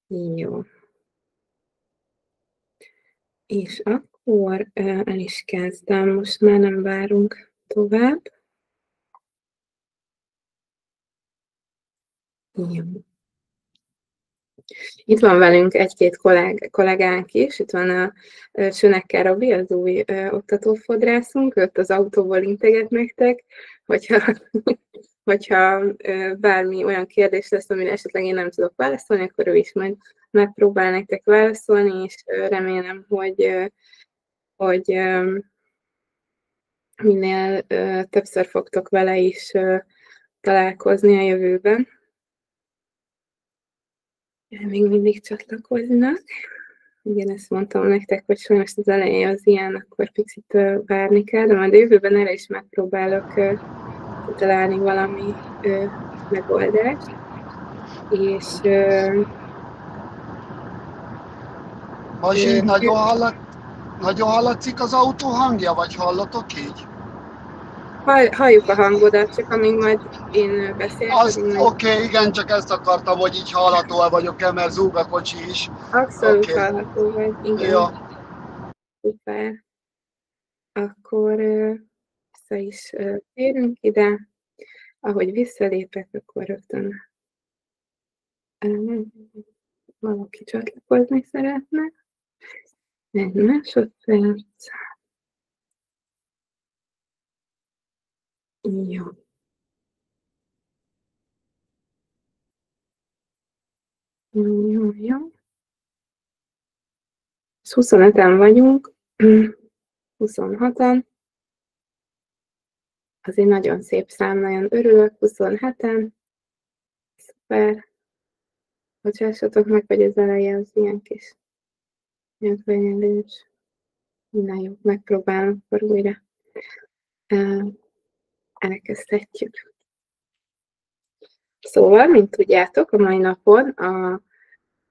Jó. És akkor el is kezdem, most már nem várunk tovább. Jó. Itt van velünk egy-két kollégánk is, itt van a Sönekkel Robi, az új oktatófodrászunk, őt az autóból integet nektek, hogyha bármi olyan kérdés lesz, amire esetleg én nem tudok válaszolni, akkor ő is majd megpróbál nektek válaszolni, és remélem, hogy minél többször fogtok vele is találkozni a jövőben. Még mindig csatlakoznak. Igen, ezt mondtam nektek, hogy sajnos az eleje az ilyen, akkor picit várni kell, de majd a jövőben erre is megpróbálok találni valami megoldást. És Bazsi, nagyon hallatszik az autó hangja, vagy hallatok így? Halljuk a hangodat, csak amíg majd én beszélek. Oké, igen, csak ezt akartam, hogy így hallható vagyok-e, mert zúg a kocsi is. Abszolút hallható vagy, igen. Jó. Szuper. Akkor vissza is térünk ide. Ahogy visszalépek, akkor rögtön valaki csatlakozni szeretne. Egy másodperc. Jó. Jó. 25-en vagyunk, 26-an. Az egy nagyon szép szám, nagyon örülök, 27-en. Szuper. Bocsássatok meg, hogy az eleje az ilyen kis nyelvbenyelős. Na jó, megpróbálom akkor újra. Elkezdhetjük. Szóval, mint tudjátok, a mai napon a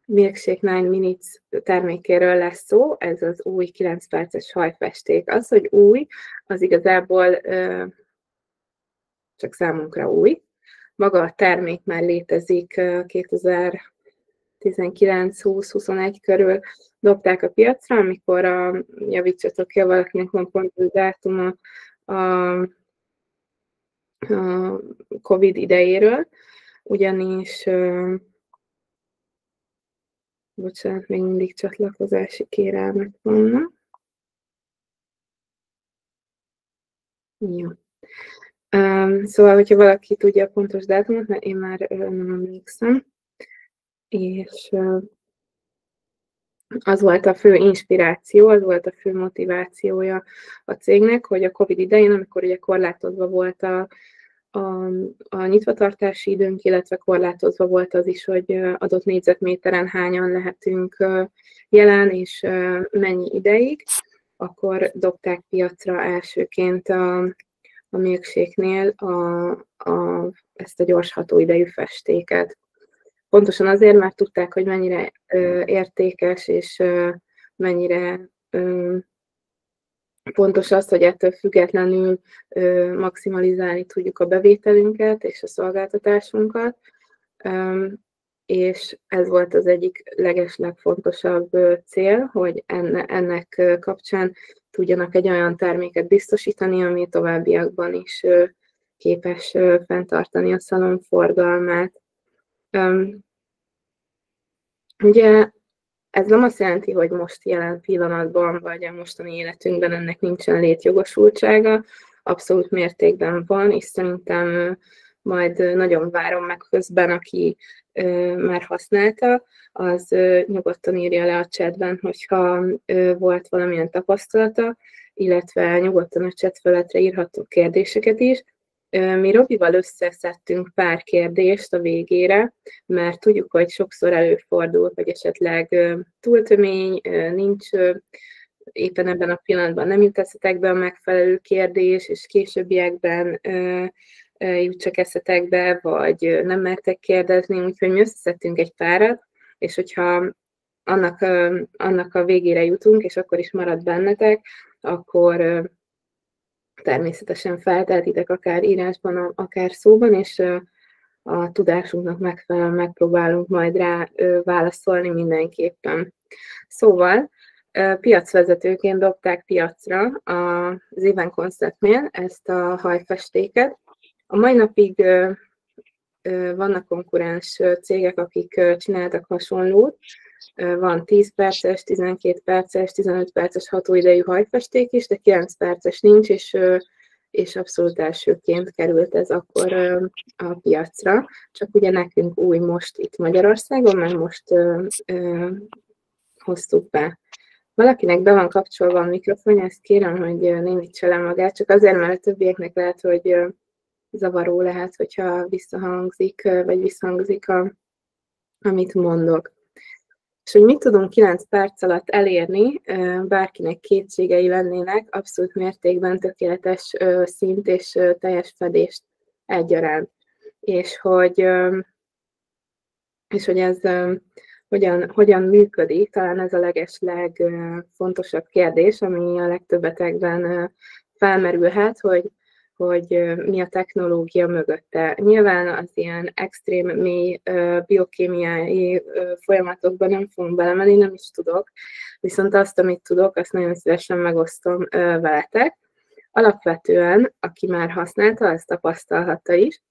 Milkshake 9 Minutes termékéről lesz szó, ez az új 9 perces hajfesték. Az, hogy új, az igazából csak számunkra új. Maga a termék már létezik 2019-20-21 körül dobták a piacra, amikor javítsatok ki, valakinek van pont a dátuma a Covid idejéről, ugyanis bocsánat, még mindig csatlakozási kérelmek vannak. Jó. Szóval, hogyha valaki tudja a pontos dátumot, mert én már nem emlékszem, és az volt a fő inspiráció, az volt a fő motivációja a cégnek, hogy a Covid idején, amikor ugye korlátozva volt a nyitvatartási időnk, illetve korlátozva volt az is, hogy adott négyzetméteren hányan lehetünk jelen, és mennyi ideig, akkor dobták piacra elsőként a Milkshake-nél ezt a gyors hatóidejű festéket. Pontosan azért, mert tudták, hogy mennyire értékes, és mennyire fontos az, hogy ettől függetlenül maximalizálni tudjuk a bevételünket és a szolgáltatásunkat, és ez volt az egyik legfontosabb cél, hogy ennek kapcsán tudjanak egy olyan terméket biztosítani, ami továbbiakban is képes fenntartani a szalon forgalmát. Ugye ez nem azt jelenti, hogy most jelen pillanatban, vagy a mostani életünkben ennek nincsen létjogosultsága, abszolút mértékben van, és szerintem majd nagyon várom meg közben, aki már használta, az nyugodtan írja le a chatben, hogyha volt valamilyen tapasztalata, illetve nyugodtan a chat felületre írhatok kérdéseket is. Mi Robival összeszedtünk pár kérdést a végére, mert tudjuk, hogy sokszor előfordul, hogy esetleg túltömény, nincs éppen ebben a pillanatban nem jut eszetekbe a megfelelő kérdés, és későbbiekben jut csak eszetekbe, vagy nem mertek kérdezni, úgyhogy mi összeszedtünk egy párat, és hogyha annak a végére jutunk, és akkor is marad bennetek, akkor természetesen felteltitek akár írásban, akár szóban, és a tudásunknak megfelelően megpróbálunk majd rá válaszolni mindenképpen. Szóval piacvezetőként dobták piacra az Even Conceptnél ezt a hajfestéket. A mai napig vannak konkurens cégek, akik csináltak hasonlót. Van 10 perces, 12 perces, 15 perces hatóidejű hajfesték is, de 9 perces nincs, és abszolút elsőként került ez akkor a piacra. Csak ugye nekünk új most itt Magyarországon, mert most hoztuk be. Valakinek be van kapcsolva a mikrofonja, ezt kérem, hogy némítsa le magát, csak azért, mert a többieknek lehet, hogy zavaró lehet, hogyha visszahangzik, vagy visszhangzik, amit mondok. És hogy mit tudunk 9 perc alatt elérni, bárkinek kétségei lennének, abszolút mértékben tökéletes szint és teljes fedést egyaránt. És hogy ez hogyan működik, talán ez a legeslegfontosabb kérdés, ami a legtöbbetekben felmerülhet, hogy mi a technológia mögötte. Nyilván az ilyen extrém mély biokémiai folyamatokban nem fogunk belemenni, nem is tudok, viszont azt, amit tudok, azt nagyon szívesen megosztom veletek. Alapvetően, aki már használta, azt tapasztalhatta is,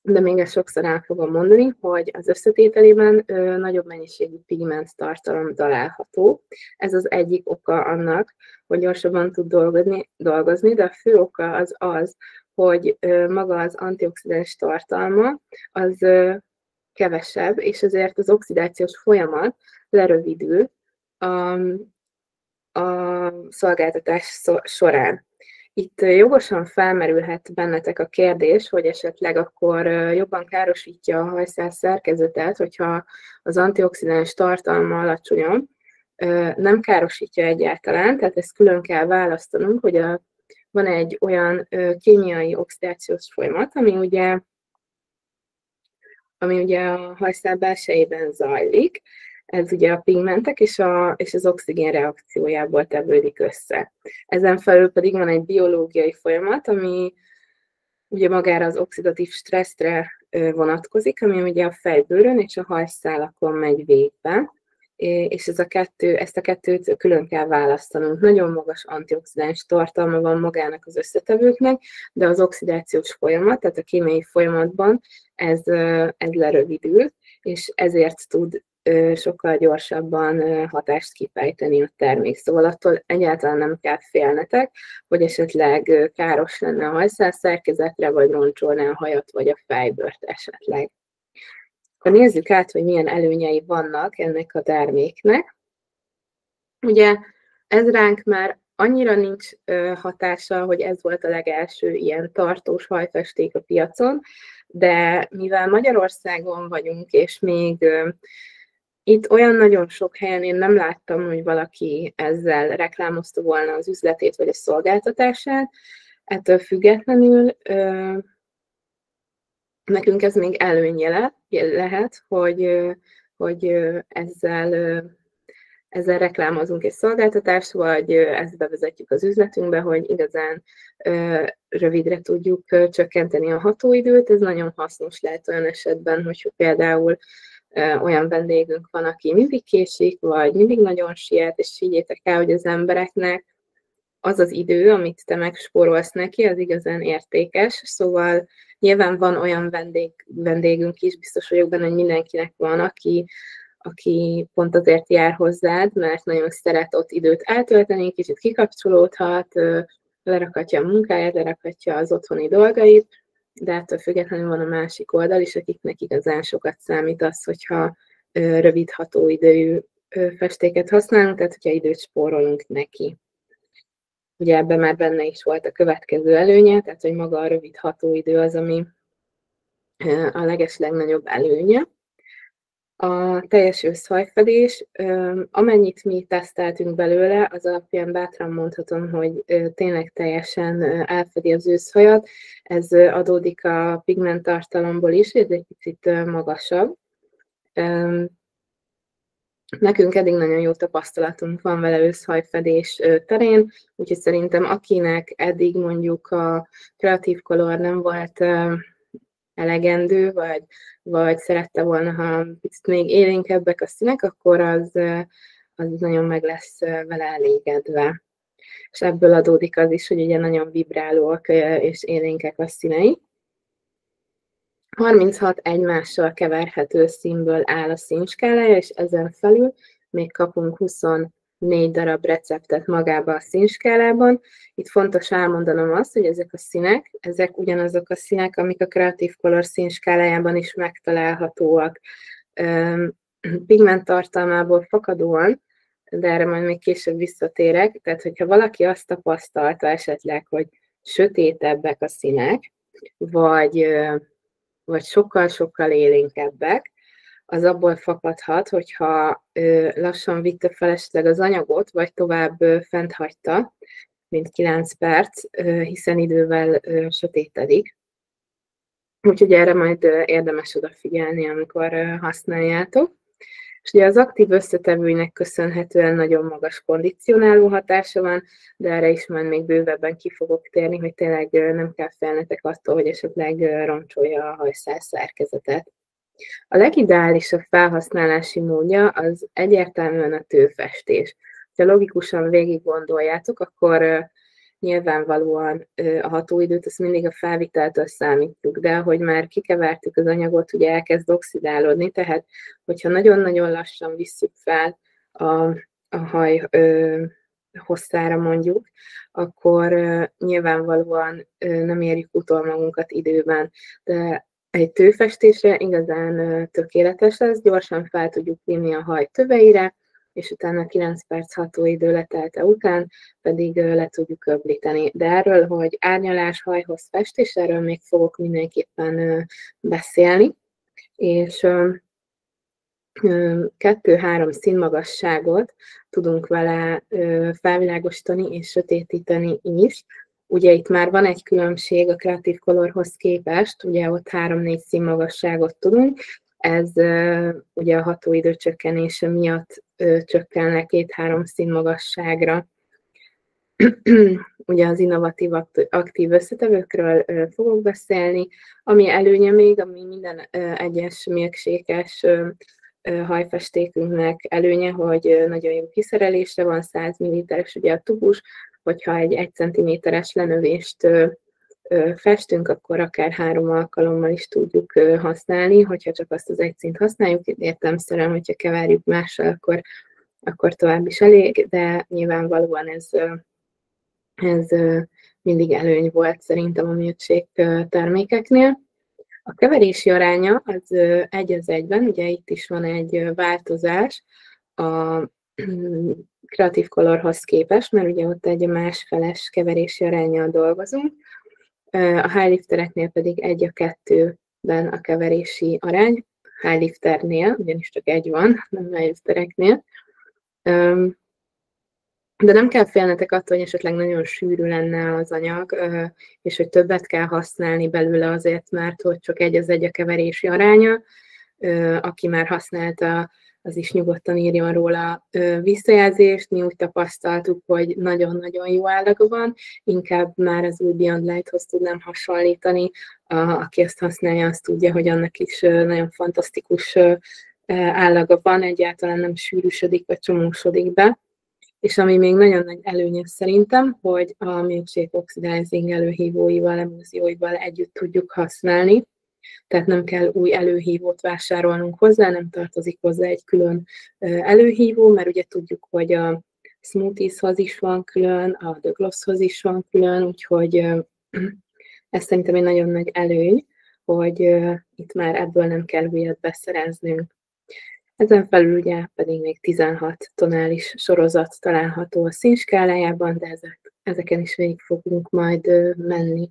de még ezt sokszor el fogom mondani, hogy az összetételében nagyobb mennyiségű pigment tartalom található. Ez az egyik oka annak, hogy gyorsabban tud dolgozni, de a fő oka az, hogy maga az antioxidáns tartalma az kevesebb, és ezért az oxidációs folyamat lerövidül a szolgáltatás során. Itt jogosan felmerülhet bennetek a kérdés, hogy esetleg akkor jobban károsítja a hajszál szerkezetet, hogyha az antioxidáns tartalma alacsonyabb. Nem károsítja egyáltalán, tehát ezt külön kell választanunk, hogy van egy olyan kémiai oxidációs folyamat, ami ugye a hajszál belsejében zajlik. Ez ugye a pigmentek és az oxigén reakciójából tevődik össze. Ezen felül pedig van egy biológiai folyamat, ami ugye magára az oxidatív stresszre vonatkozik, ami ugye a fejbőrön és a hajszálakon megy végbe, és ezt a kettőt külön kell választanunk. Nagyon magas antioxidáns tartalma van magának az összetevőknek, de az oxidációs folyamat, tehát a kémiai folyamatban ez lerövidül, és ezért tud sokkal gyorsabban hatást kifejteni a termék. Szóval attól egyáltalán nem kell félnetek, hogy esetleg káros lenne a hajszál szerkezetre, vagy roncsolná a hajat, vagy a fejbőrt esetleg. Akkor nézzük át, hogy milyen előnyei vannak ennek a terméknek. Ugye ez ránk már annyira nincs hatása, hogy ez volt a legelső ilyen tartós hajfesték a piacon, de mivel Magyarországon vagyunk, és még itt olyan nagyon sok helyen én nem láttam, hogy valaki ezzel reklámozta volna az üzletét vagy a szolgáltatását. Ettől függetlenül nekünk ez még előnye lehet, hogy ezzel reklámozunk egy szolgáltatást, vagy ezt bevezetjük az üzletünkbe, hogy igazán rövidre tudjuk csökkenteni a hatóidőt. Ez nagyon hasznos lehet olyan esetben, hogyha például olyan vendégünk van, aki mindig késik, vagy mindig nagyon siet, és higgyétek el, hogy az embereknek az az idő, amit te megspórolsz neki, az igazán értékes. Szóval nyilván van olyan vendégünk is, biztos vagyok benne, hogy mindenkinek van, aki pont azért jár hozzád, mert nagyon szeret ott időt eltölteni, kicsit kikapcsolódhat, lerakhatja a munkáját, lerakhatja az otthoni dolgait, de ettől függetlenül van a másik oldal is, akiknek igazán sokat számít az, hogyha rövid hatóidejű festéket használunk, tehát hogyha időt spórolunk neki. Ugye ebben már benne is volt a következő előnye, tehát hogy maga a rövid hatóidő az, ami a legeslegnagyobb előnye. A teljes őszhajfedés, amennyit mi teszteltünk belőle, az alapján bátran mondhatom, hogy tényleg teljesen elfedi az őszhajat. Ez adódik a pigment tartalomból is, ez egy picit magasabb. Nekünk eddig nagyon jó tapasztalatunk van vele őszhajfedés terén, úgyhogy szerintem akinek eddig mondjuk a Creative Color nem volt elegendő, vagy szerette volna, ha picit még élénkebbek a színek, akkor az nagyon meg lesz vele elégedve. És ebből adódik az is, hogy ugye nagyon vibrálóak és élénkek a színei. 36 egymással keverhető színből áll a színskálája, és ezen felül még kapunk 24 darab receptet magába a színskálában. Itt fontos elmondanom azt, hogy ezek a színek, ezek ugyanazok a színek, amik a Creative Color színskálájában is megtalálhatóak. Pigment tartalmából fakadóan, de erre majd még később visszatérek, tehát hogyha valaki azt tapasztalta esetleg, hogy sötétebbek a színek, vagy sokkal-sokkal élénkebbek, az abból fakadhat, hogyha lassan vitte felesleg az anyagot, vagy tovább fent hagyta, mint 9 perc, hiszen idővel sötétedik. Úgyhogy erre majd érdemes odafigyelni, amikor használjátok. És ugye az aktív összetevőinek köszönhetően nagyon magas kondicionáló hatása van, de erre is majd még bővebben ki fogok térni, hogy tényleg nem kell félnetek attól, hogy esetleg roncsolja a hajszál szerkezetet. A legideálisabb felhasználási módja az egyértelműen a tőfestés. Ha logikusan végig gondoljátok, akkor nyilvánvalóan a hatóidőt azt mindig a felviteltől számítjuk, de ahogy már kikevertük az anyagot, ugye elkezd oxidálódni, tehát hogyha nagyon-nagyon lassan visszük fel a haj hosszára mondjuk, akkor nyilvánvalóan nem érjük utol magunkat időben. De egy tőfestésre igazán tökéletes lesz, gyorsan fel tudjuk vinni a haj töveire, és utána 9 perc hatóidő letelte után pedig le tudjuk öblíteni. De erről, hogy árnyalás, hajhoz festés, erről még fogok mindenképpen beszélni, és 2-3 színmagasságot tudunk vele felvilágosítani és sötétíteni is. Ugye itt már van egy különbség a Creative Colorhoz képest, ugye ott 3-4 színmagasságot tudunk, ez ugye a hatóidő csökkenése miatt csökken le 2-3 színmagasságra. Ugye az innovatív aktív összetevőkről fogok beszélni, ami előnye még, ami minden egyes milkshake-es hajfestékünknek előnye, hogy nagyon jó kiszerelésre van, 100 ml-es ugye a tubus, hogyha egy 1 cm-es lenövést festünk, akkor akár 3 alkalommal is tudjuk használni, hogyha csak azt az egy színt használjuk, értelemszerűen, hogyha keverjük mással, akkor tovább is elég, de nyilvánvalóan ez mindig előny volt szerintem a milkshake termékeknél. A keverési aránya az 1:1-ben, ugye itt is van egy változás a Creative Colorhoz képest, mert ugye ott egy másfeles keverési aránnyal dolgozunk. A highliftereknél pedig 1:2-ben a keverési arány, highlifternél, ugyanis csak egy van, nem highliftereknél. De nem kell félnetek attól, hogy esetleg nagyon sűrű lenne az anyag, és hogy többet kell használni belőle azért, mert hogy csak 1:1 a keverési aránya. Aki már használta, az is nyugodtan írjon róla visszajelzést. Mi úgy tapasztaltuk, hogy nagyon-nagyon jó állaga van, inkább már az új Beyond Lighthoz tudnám hasonlítani. Aki ezt használja, azt tudja, hogy annak is nagyon fantasztikus állaga van, egyáltalán nem sűrűsödik vagy csomósodik be. És ami még nagyon nagy előnye szerintem, hogy a milkshake oxidizing előhívóival, emulzióival együtt tudjuk használni, tehát nem kell új előhívót vásárolnunk hozzá, nem tartozik hozzá egy külön előhívó, mert ugye tudjuk, hogy a Smoothieshoz is van külön, a The Glosshoz is van külön, úgyhogy ez szerintem egy nagyon nagy előny, hogy itt már ebből nem kell újat beszereznünk. Ezen felül ugye pedig még 16 tonális sorozat található a színskálájában, de ezeken is végig fogunk majd menni.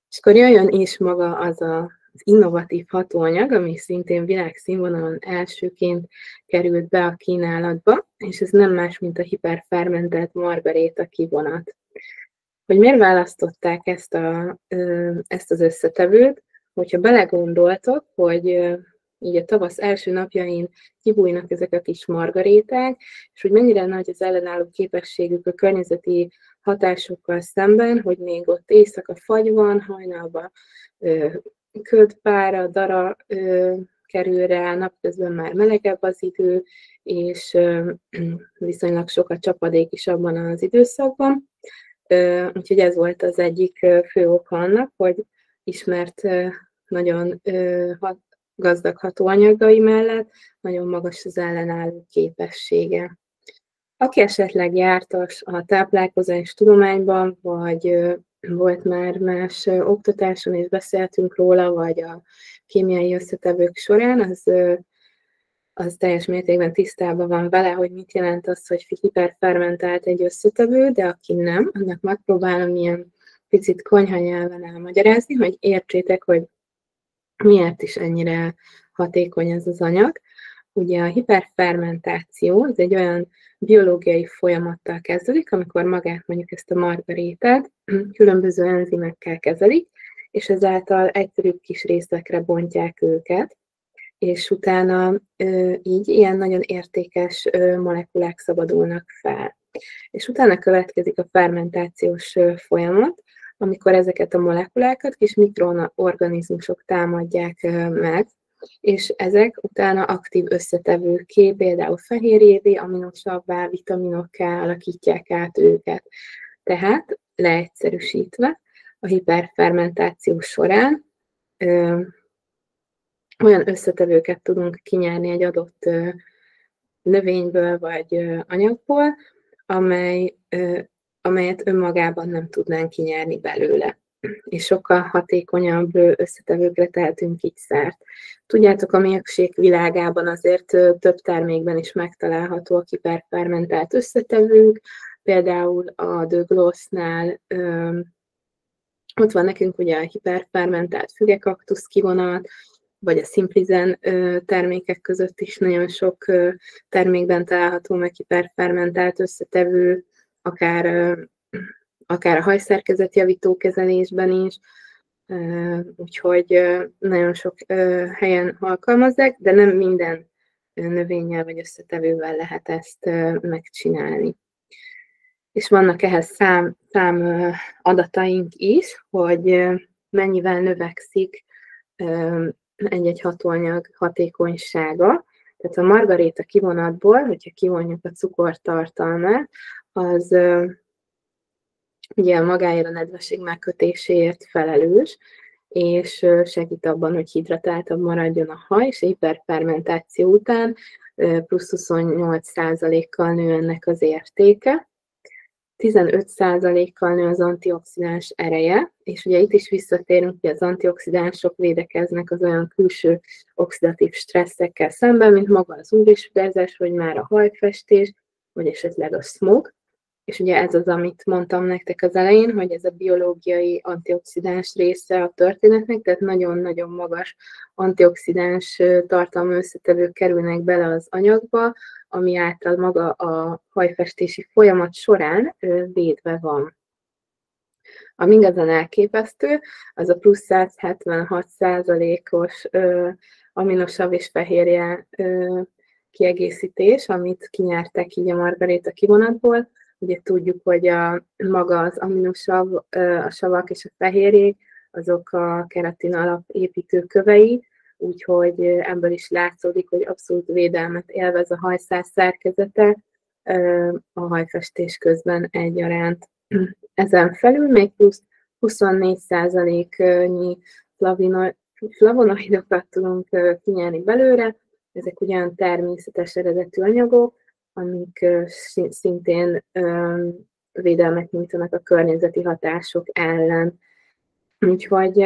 És akkor jöjjön is maga az innovatív hatóanyag, ami szintén világszínvonalon elsőként került be a kínálatba, és ez nem más, mint a hiperfermentált margaréta kivonat. Hogy miért választották ezt az összetevőt, hogyha belegondoltok, hogy így a tavasz első napjain kibújnak ezek a kis margaréták, és hogy mennyire nagy az ellenálló képességük a környezeti hatásokkal szemben, hogy még ott éjszaka fagy van, hajnalban köd, pára, dara kerül rá, napközben már melegebb az idő, és viszonylag sok a csapadék is abban az időszakban. Úgyhogy ez volt az egyik fő oka annak, hogy ismert nagyon gazdag hatóanyagai mellett nagyon magas az ellenálló képessége. Aki esetleg jártas a táplálkozás tudományban, vagy volt már más oktatáson, és beszéltünk róla, vagy a kémiai összetevők során, az teljes mértékben tisztában van vele, hogy mit jelent az, hogy hiperfermentált egy összetevő, de aki nem, annak megpróbálom ilyen picit konyha nyelven elmagyarázni, hogy értsétek, hogy miért is ennyire hatékony ez az anyag. Ugye a hiperfermentáció az egy olyan biológiai folyamattal kezdődik, amikor magát mondjuk ezt a margarétát különböző enzimekkel kezelik, és ezáltal egyszerűbb kis részekre bontják őket, és utána így ilyen nagyon értékes molekulák szabadulnak fel. És utána következik a fermentációs folyamat, amikor ezeket a molekulákat kis mikroorganizmusok támadják meg, és ezek utána aktív összetevőkké, például fehérjévé, aminosabbá, vitaminokká alakítják át őket. Tehát leegyszerűsítve, a hiperfermentáció során olyan összetevőket tudunk kinyerni egy adott növényből vagy anyagból, amelyet önmagában nem tudnánk kinyerni belőle. És sokkal hatékonyabb összetevőkre tehetünk így szert. Tudjátok, a milkshake világában azért több termékben is megtalálhatóak hiperfermentált összetevők, például a The Glossnál ott van nekünk ugye a hiperfermentált fügekaktusz kivonat, vagy a Simplizen termékek között is nagyon sok termékben található meg hiperfermentált összetevő, akár a hajszerkezetjavító kezelésben is, úgyhogy nagyon sok helyen alkalmazzák, de nem minden növényel vagy összetevővel lehet ezt megcsinálni. És vannak ehhez szám adataink is, hogy mennyivel növekszik egy-egy hatóanyag hatékonysága. Tehát a margaréta kivonatból, hogyha kivonjuk a cukortartalmát, az ugye magáért a nedvesség megkötéséért felelős, és segít abban, hogy hidratáltabb maradjon a haj, és hiperfermentáció után plusz 28%-kal nő ennek az értéke. 15%-kal nő az antioxidáns ereje, és ugye itt is visszatérünk, hogy az antioxidánsok védekeznek az olyan külső oxidatív stresszekkel szemben, mint maga az UV-sugárzás, vagy már a hajfestés, vagy esetleg a smog. És ugye ez az, amit mondtam nektek az elején, hogy ez a biológiai antioxidáns része a történetnek, tehát nagyon-nagyon magas antioxidáns tartalmú összetevők kerülnek bele az anyagba, ami által maga a hajfestési folyamat során védve van. Ami igazán elképesztő, az a plusz 176%-os aminosav és fehérje kiegészítés, amit kinyertek így a margaréta kivonatból. Ugye tudjuk, hogy maga az aminosav, a savak és a fehérjék, azok a keratin alapépítő kövei, úgyhogy ebből is látszódik, hogy abszolút védelmet élvez a hajszál szerkezete a hajfestés közben egyaránt. Ezen felül még plusz 24%-nyi flavonoidokat tudunk kinyerni belőle, ezek ugyan természetes eredetű anyagok, amik szintén védelmet nyújtanak a környezeti hatások ellen. Úgyhogy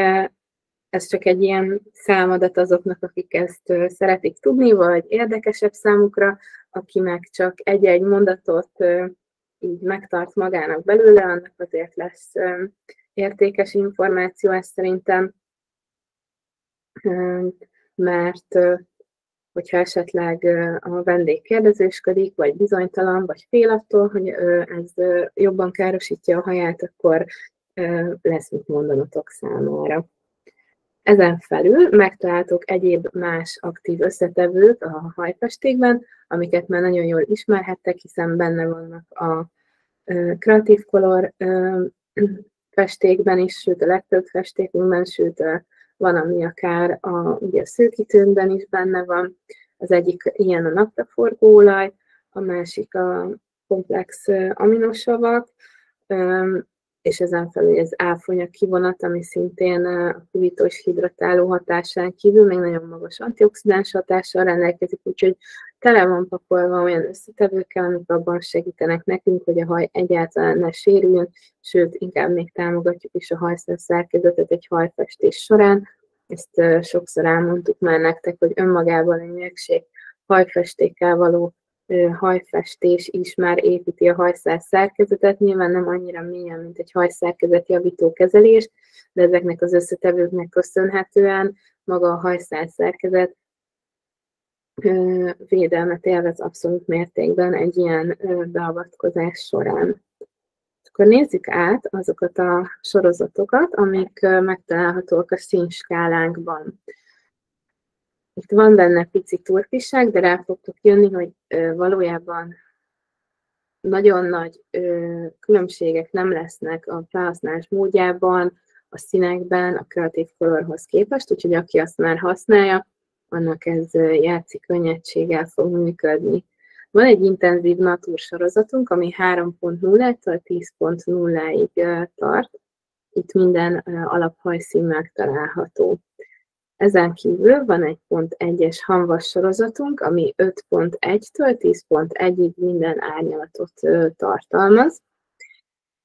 ez csak egy ilyen számadat azoknak, akik ezt szeretik tudni, vagy érdekesebb számukra, aki meg csak egy-egy mondatot így megtart magának belőle, annak azért lesz értékes információ, ez szerintem, mert hogyha esetleg a vendég kérdezősködik, vagy bizonytalan, vagy fél attól, hogy ez jobban károsítja a haját, akkor lesz mit mondanotok számára. Ezen felül megtaláltok egyéb más aktív összetevők a hajfestékben, amiket már nagyon jól ismerhettek, hiszen benne vannak a Creative Color festékben is, sőt a legtöbb festékünkben, sőt van, ami akár ugye a szőkítőnkben is benne van. Az egyik ilyen a naptaforgóolaj, a másik a komplex aminosavak, és ezen felül az áfonya kivonat, ami szintén a hűtő és hidratáló hatásán kívül még nagyon magas antioxidáns hatással rendelkezik, úgyhogy tele van pakolva olyan összetevőkkel, amik abban segítenek nekünk, hogy a haj egyáltalán ne sérüljön, sőt, inkább még támogatjuk is a hajszál szerkezetet egy hajfestés során. Ezt sokszor elmondtuk már nektek, hogy önmagában egy milkség hajfestékkel való hajfestés is már építi a hajszál szerkezetet, nyilván nem annyira mélyen, mint egy hajszerkezetjavító kezelés, de ezeknek az összetevőknek köszönhetően maga a hajszál szerkezet védelmet élvez abszolút mértékben egy ilyen beavatkozás során. Akkor nézzük át azokat a sorozatokat, amik megtalálhatóak a színskálánkban. Itt van benne pici turpiság, de rá fogtok jönni, hogy valójában nagyon nagy különbségek nem lesznek a felhasználás módjában, a színekben, a Creative Colorhoz képest, úgyhogy aki azt már használja, annak ez játszik könnyedséggel fog működni. Van egy intenzív natúr sorozatunk, ami 3.0-től 10.0-ig tart. Itt minden alaphajszín megtalálható. Ezen kívül van egy pont 1-es hamvas sorozatunk, ami 5.1-től 10.1-ig minden árnyalatot tartalmaz.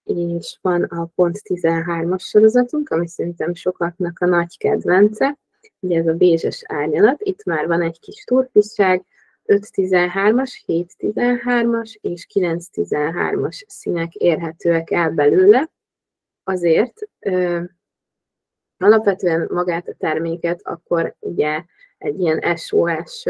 És van a pont 13-as sorozatunk, ami szerintem sokaknak a nagy kedvence. Ugye ez a bézses árnyalat, itt már van egy kis turpisság, 5.13-as, 7.13-as és 9.13-as színek érhetőek el belőle. Azért alapvetően magát a terméket akkor ugye egy ilyen SOS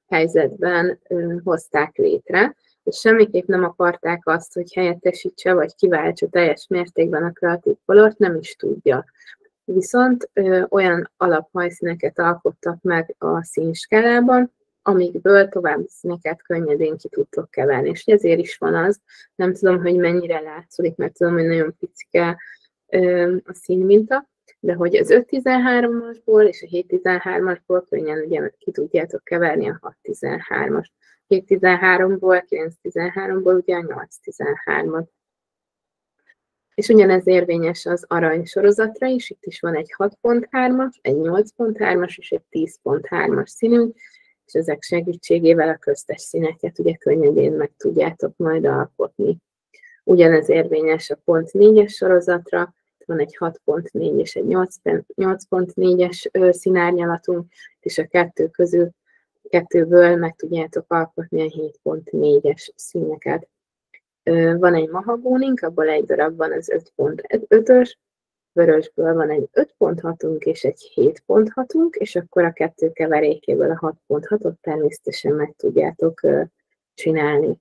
helyzetben hozták létre, és semmiképp nem akarták azt, hogy helyettesítse vagy kiváltsa teljes mértékben a Creative Colort, nem is tudja. Viszont olyan alaphajszíneket alkottak meg a színskálában, amikből további színeket könnyedén ki tudtok keverni. És ezért is van az, nem tudom, hogy mennyire látszik, mert tudom, hogy nagyon picike a színminta, de hogy az 5.13-asból és a 7.13-asból könnyen ugye ki tudjátok keverni a 6.13-as. 7.13-ból, 9.13-ból ugye a 8.13-at. És ugyanez érvényes az arany sorozatra is, itt is van egy 6.3-as, egy 8.3-as és egy 10.3-as színünk, és ezek segítségével a köztes színeket ugye könnyedén meg tudjátok majd alkotni. Ugyanez érvényes a pont 4-es sorozatra, itt van egy 6.4 és egy 8.4-es színárnyalatunk, és a kettőből meg tudjátok alkotni a 7.4-es színeket. Van egy mahagónink, abból egy darab van az 5.5-ös, vörösből van egy 5.6-unk és egy 7.6-unk, és akkor a kettő keverékéből a 6.6-ot természetesen meg tudjátok csinálni.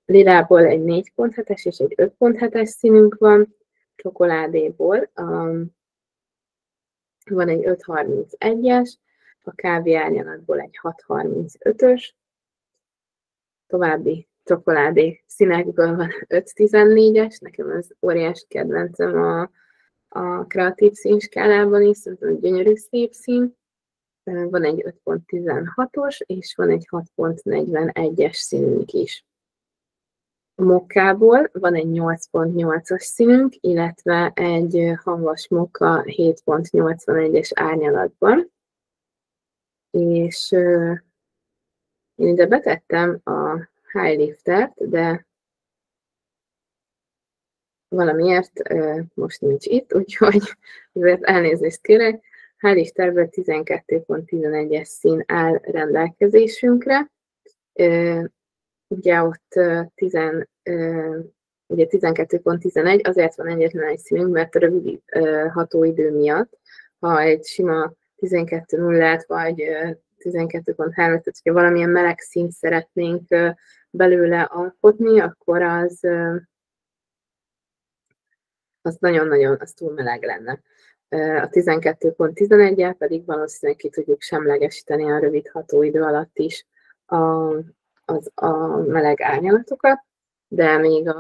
Lilából egy 4.7-es és egy 5.7-es színünk van, csokoládéból van egy 5.31-es, a kávé árnyalatból egy 6.35-ös, további csokoládé színekből van 5.14-es, nekem ez óriási kedvencem a kreatív színskálában is, szerintem egy gyönyörű szép szín. Van egy 5.16-os, és van egy 6.41-es színünk is. A mokkából van egy 8.8-as színünk, illetve egy hamvas mokka 7.81-es árnyalatban. És én ide betettem a High Liftert, de valamiért most nincs itt, úgyhogy ezért elnézést kérek. High Lifterből 12.11-es szín áll rendelkezésünkre. Ugye ott 12.11, azért van egyetlen egy színünk, mert a rövid hatóidő miatt, ha egy sima 12.0-át vagy 12.3-at, tehát ha valamilyen meleg színt szeretnénk belőle alkotni, akkor az nagyon-nagyon, az túl meleg lenne. A 12.11-el pedig valószínűleg ki tudjuk semlegesíteni a rövid hatóidő alatt is a meleg árnyalatokat, de még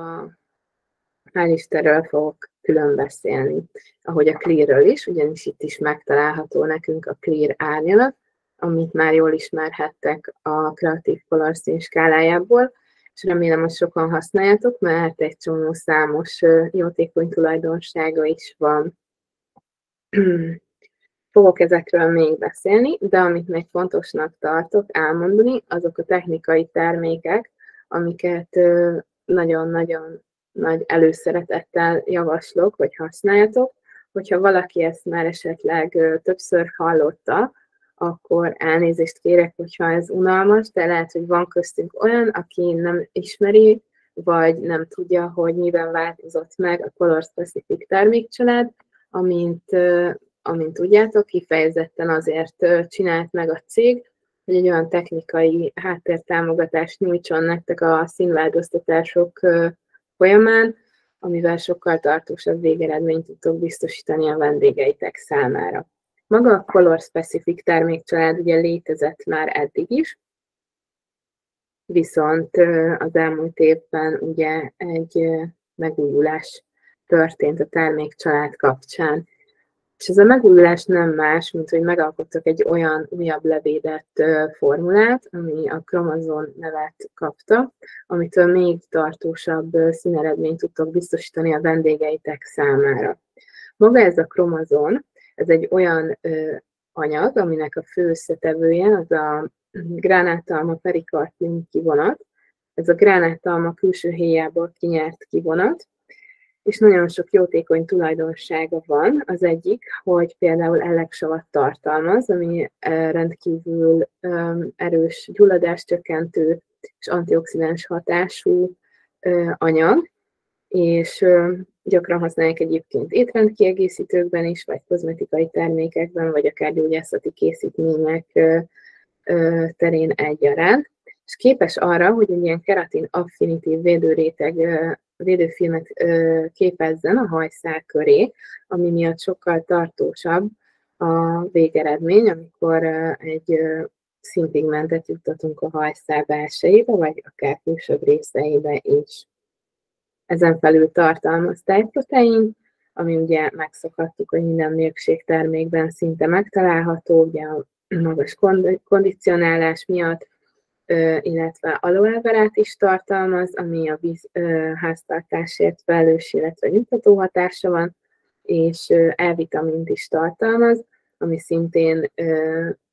hál' Istenről fogok külön beszélni, ahogy a Clearről is, ugyanis itt is megtalálható nekünk a Clear árnyalat, amit már jól ismerhettek a Creative Color színskálájából, és remélem, hogy sokan használjátok, mert egy csomó számos jótékony tulajdonsága is van. Fogok ezekről még beszélni, de amit még fontosnak tartok elmondani, azok a technikai termékek, amiket nagyon-nagyon nagy előszeretettel javaslok, hogy használjatok. Hogyha valaki ezt már esetleg többször hallotta, akkor elnézést kérek, hogyha ez unalmas, de lehet, hogy van köztünk olyan, aki nem ismeri, vagy nem tudja, hogy miben változott meg a Color Specific termékcsalád, amint tudjátok, kifejezetten azért csinált meg a cég, hogy egy olyan technikai háttértámogatást nyújtson nektek a színváltoztatások folyamán, amivel sokkal tartósabb végeredményt tudtok biztosítani a vendégeitek számára. Maga a Color Specific termékcsalád ugye létezett már eddig is, viszont az elmúlt évben ugye egy megújulás történt a termékcsalád kapcsán. És ez a megújulás nem más, mint hogy megalkottak egy olyan újabb levédett formulát, ami a Chromazone nevet kapta, amitől még tartósabb színeredményt tudtok biztosítani a vendégeitek számára. Maga ez a Chromazone, ez egy olyan anyag, aminek a fő összetevője az a gránátalma perikarpin kivonat. Ez a gránátalma külső héjából kinyert kivonat, és nagyon sok jótékony tulajdonsága van. Az egyik, hogy például ellegsavat tartalmaz, ami rendkívül erős gyulladáscsökkentő és antioxidáns hatású anyag, és gyakran használják egyébként étrendkiegészítőkben is, vagy kozmetikai termékekben, vagy akár gyógyászati készítmények terén egyaránt, és képes arra, hogy egy ilyen keratin affinitív védőréteg, védőfilmet képezzen a hajszál köré, ami miatt sokkal tartósabb a végeredmény, amikor egy színpigmentet juttatunk a hajszál belsejébe, vagy akár külsőbb részeibe is. Ezen felül tartalmaz tejprotein, ami ugye megszokhattuk, hogy minden milkshake-termékben szinte megtalálható, ugye a magas kondicionálás miatt, illetve aloe verát is tartalmaz, ami a víz háztartásért felelős, illetve nyugtató hatása van, és E-vitamint is tartalmaz, ami szintén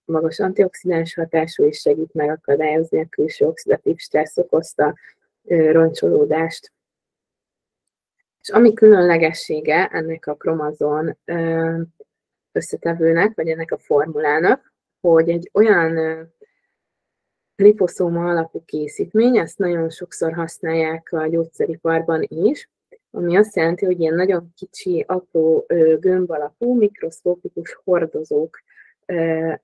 magas antioxidáns hatású, és segít megakadályozni a külső oxidatív stressz okozta roncsolódást. És ami különlegessége ennek a Chromazone összetevőnek, vagy ennek a formulának, hogy egy olyan liposzóma alapú készítmény, ezt nagyon sokszor használják a gyógyszeriparban is, ami azt jelenti, hogy ilyen nagyon kicsi, apró gömb alapú, mikroszkopikus hordozókat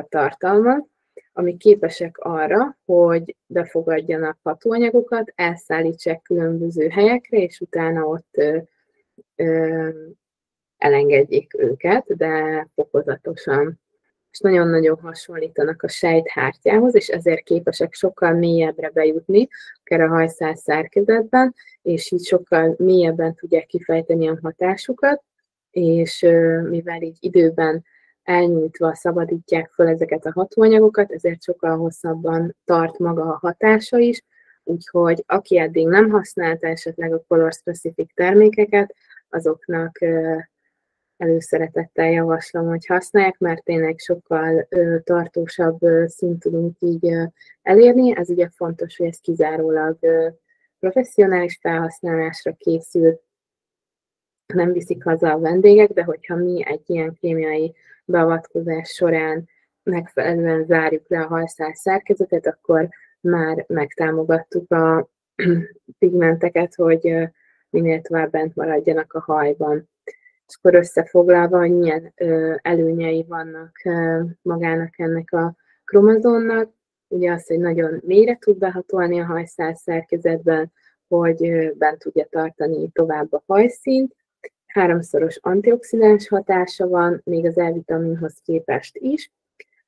tartalmaz, amik képesek arra, hogy befogadjanak hatóanyagokat, elszállítsák különböző helyekre, és utána ott elengedjék őket, de fokozatosan. És nagyon-nagyon hasonlítanak a sejthártyához, és ezért képesek sokkal mélyebbre bejutni, akár a hajszál szerkezetben, és így sokkal mélyebben tudják kifejteni a hatásukat, és mivel így időben elnyújtva szabadítják fel ezeket a hatóanyagokat, ezért sokkal hosszabban tart maga a hatása is, úgyhogy aki eddig nem használta esetleg a Color Specific termékeket, azoknak előszeretettel javaslom, hogy használják, mert tényleg sokkal tartósabb szint tudunk így elérni. Ez ugye fontos, hogy ez kizárólag professzionális felhasználásra készül, nem viszik haza a vendégek, de hogyha mi egy ilyen kémiai beavatkozás során megfelelően zárjuk le a hajszál szerkezetet, akkor már megtámogattuk a pigmenteket, hogy minél tovább bent maradjanak a hajban. És akkor összefoglalva, hogy milyen előnyei vannak magának ennek a Chromazone-nak, ugye az, hogy nagyon mélyre tud behatolni a hajszál szerkezetben, hogy bent tudja tartani tovább a hajszínt, 3-szoros antioxidáns hatása van, még az E-vitaminhoz képest is,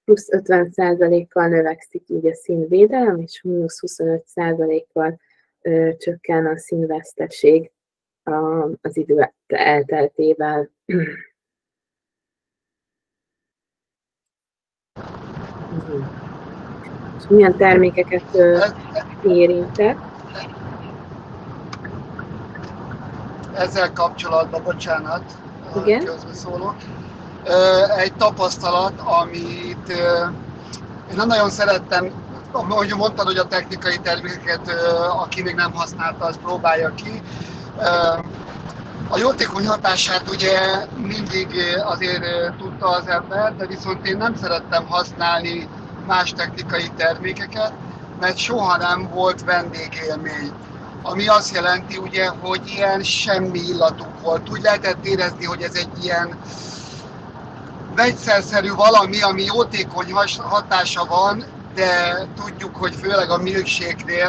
plusz 50%-kal növekszik így a színvédelem, és mínusz 25%-kal csökken a színveszteség az idő elteltével. És milyen termékeket érintett? Ezzel kapcsolatban, bocsánat, közbeszólok. Egy tapasztalat, amit én nem nagyon szerettem, ahogy mondtad, hogy a technikai termékeket, aki még nem használta, az próbálja ki. A jótékony hatását ugye mindig azért tudta az ember, de viszont én nem szerettem használni más technikai termékeket, mert soha nem volt vendégélmény. Ami azt jelenti, ugye, hogy ilyen semmi illatuk volt. Úgy lehetett érezni, hogy ez egy ilyen vegyszerszerű valami, ami jótékony hatása van, de tudjuk, hogy főleg a milkshake-nél,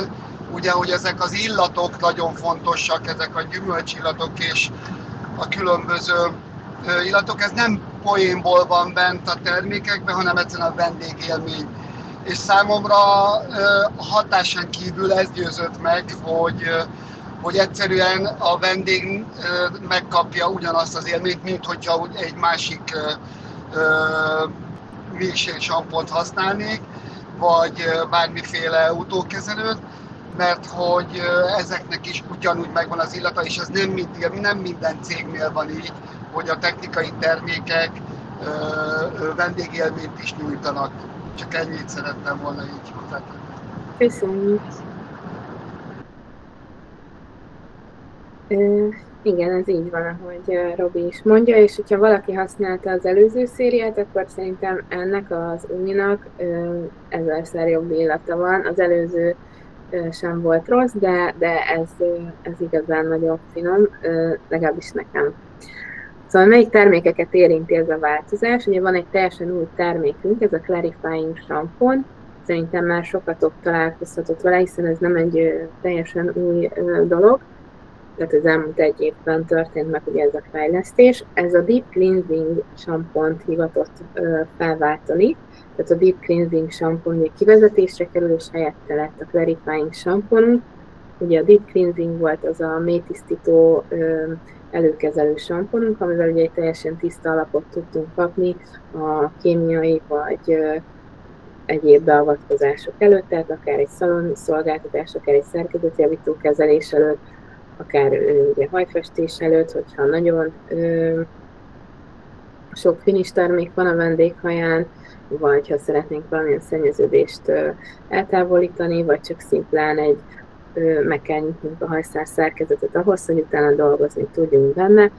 ugye, hogy ezek az illatok nagyon fontosak, ezek a gyümölcsillatok és a különböző illatok, ez nem poénból van bent a termékekben, hanem egyszerűen a vendégélmény. És számomra a hatásán kívül ez győzött meg, hogy egyszerűen a vendég megkapja ugyanazt az élményt, mint hogyha egy másik milkshake sampont használnék, vagy bármiféle utókezelőt, mert hogy ezeknek is ugyanúgy megvan az illata, és ez nem minden cégnél van így, hogy a technikai termékek vendégélményt is nyújtanak. Csak ennyit szerettem volna így hozzátenni. Köszönjük. Igen, ez így van, ahogy Robi is mondja, és hogyha valaki használta az előző szériát, akkor szerintem ennek az újnak ezerszer jobb illata van. Az előző sem volt rossz, de ez igazán nagyon finom, legalábbis nekem. Szóval melyik termékeket érinti ez a változás? Ugye van egy teljesen új termékünk, ez a Clarifying Shampoo. Szerintem már sokatok találkozhatott vele, hiszen ez nem egy teljesen új dolog. Tehát az elmúlt egy évben történt meg ugye ez a fejlesztés. Ez a Deep Cleansing Shampoo-t hivatott felváltani. Tehát a Deep Cleansing Shampoo ugye kivezetésre kerül, és helyette lett a Clarifying Shampoo. Ugye a Deep Cleansing volt az a mélytisztító előkezelő samponunk, amivel ugye egy teljesen tiszta alapot tudtunk kapni a kémiai vagy egyéb beavatkozások előtt, tehát akár egy szalon szolgáltatás, akár egy szerkezetjavító kezelés előtt, akár ugye hajfestés előtt, hogyha nagyon sok finis termék van a vendéghaján, vagy ha szeretnénk valamilyen szennyeződést eltávolítani, vagy csak szimplán meg kell nyitnunk a hajszál szerkezetet ahhoz, hogy utána dolgozni tudjunk benne,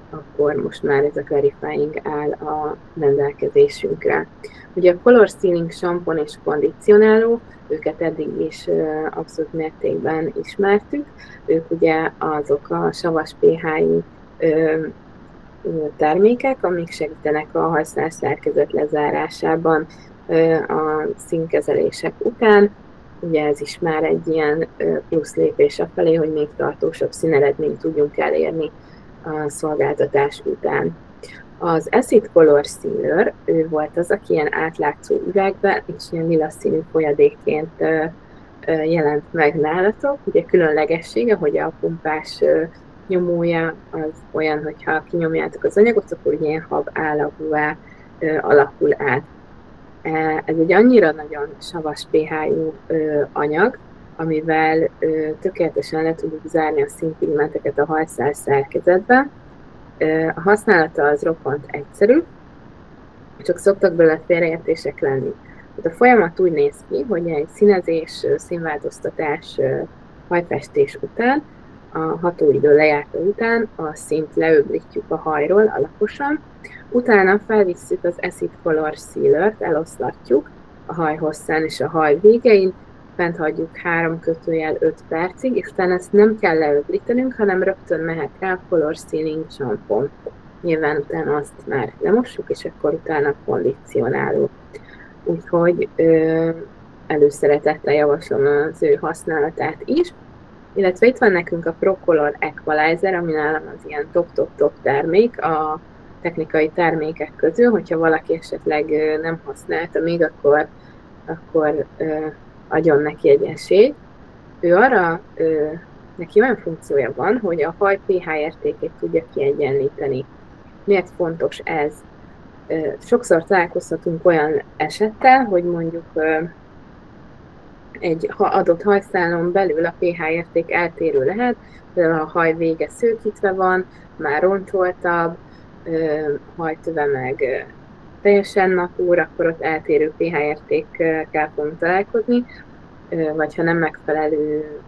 akkor most már ez a Clarifying áll a rendelkezésünkre. Ugye a Color Stealing Shampoo és kondicionáló, őket eddig is abszolút mértékben ismertük. Ők ugye azok a savas pH-i termékek, amik segítenek a hajszál szerkezet lezárásában a színkezelések után. Ugye ez is már egy ilyen plusz lépés afelé, hogy még tartósabb színeredményt tudjunk elérni a szolgáltatás után. Az Acid Color Sealer, ő volt az, aki ilyen átlátszó üvegben és ilyen lila színű folyadékként jelent meg nálatok. Ugye különlegessége, hogy a pumpás nyomója az olyan, hogyha kinyomjátok az anyagot, akkor ilyen hab állagúvá alakul át. Ez egy annyira nagyon savas pH-jú anyag, amivel tökéletesen le tudjuk zárni a színpigmenteket a hajszál szerkezetbe. A használata az roppant egyszerű, csak szoktak belőle félreértések lenni. A folyamat úgy néz ki, hogy egy színezés, színváltoztatás, hajfestés után, a hatóidő lejárta után a színt leöblítjük a hajról alaposan, utána felvisszük az Acid Color Sealer-t, eloszlatjuk a haj hosszán és a haj végein, fent hagyjuk 3-5 percig, és utána ezt nem kell leöblítenünk, hanem rögtön mehet rá a Color Stealing Shampoo. Nyilván utána azt már lemossuk, és akkor utána kondicionáló. Úgyhogy előszeretettel javaslom az ő használatát is. Illetve itt van nekünk a ProColor Equalizer, ami nálam az ilyen top termék a technikai termékek közül. Hogyha valaki esetleg nem használta még, akkor adjon neki egy esélyt. ő arra, neki olyan funkciója van, hogy a haj pH értékét tudja kiegyenlíteni. Miért fontos ez? Sokszor találkozhatunk olyan esettel, hogy mondjuk egy adott hajszálon belül a pH érték eltérő lehet, például a haj vége szőkítve van, már roncsoltabb, hajtöve meg teljesen napúr, akkor ott eltérő pH értékkel fogunk találkozni, vagy ha nem megfelelő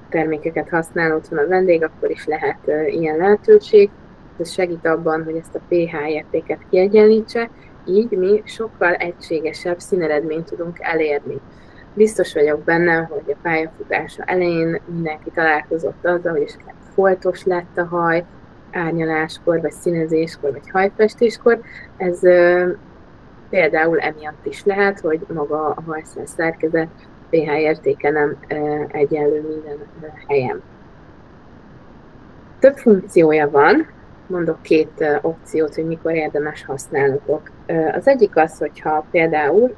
termékeket használ otthon a vendég, akkor is lehet ilyen lehetőség. Ez segít abban, hogy ezt a pH értéket kiegyenlítse, így mi sokkal egységesebb színeredményt tudunk elérni. Biztos vagyok benne, hogy a pályafutása elején mindenki találkozott azzal, hogy esetleg foltos lett a haj, árnyaláskor, vagy színezéskor, vagy hajfestéskor. Ez például emiatt is lehet, hogy maga a hajszál szerkezet pH értéke nem egyenlő minden helyen. Több funkciója van, mondok két opciót, hogy mikor érdemes használnotok. Az egyik az, hogyha például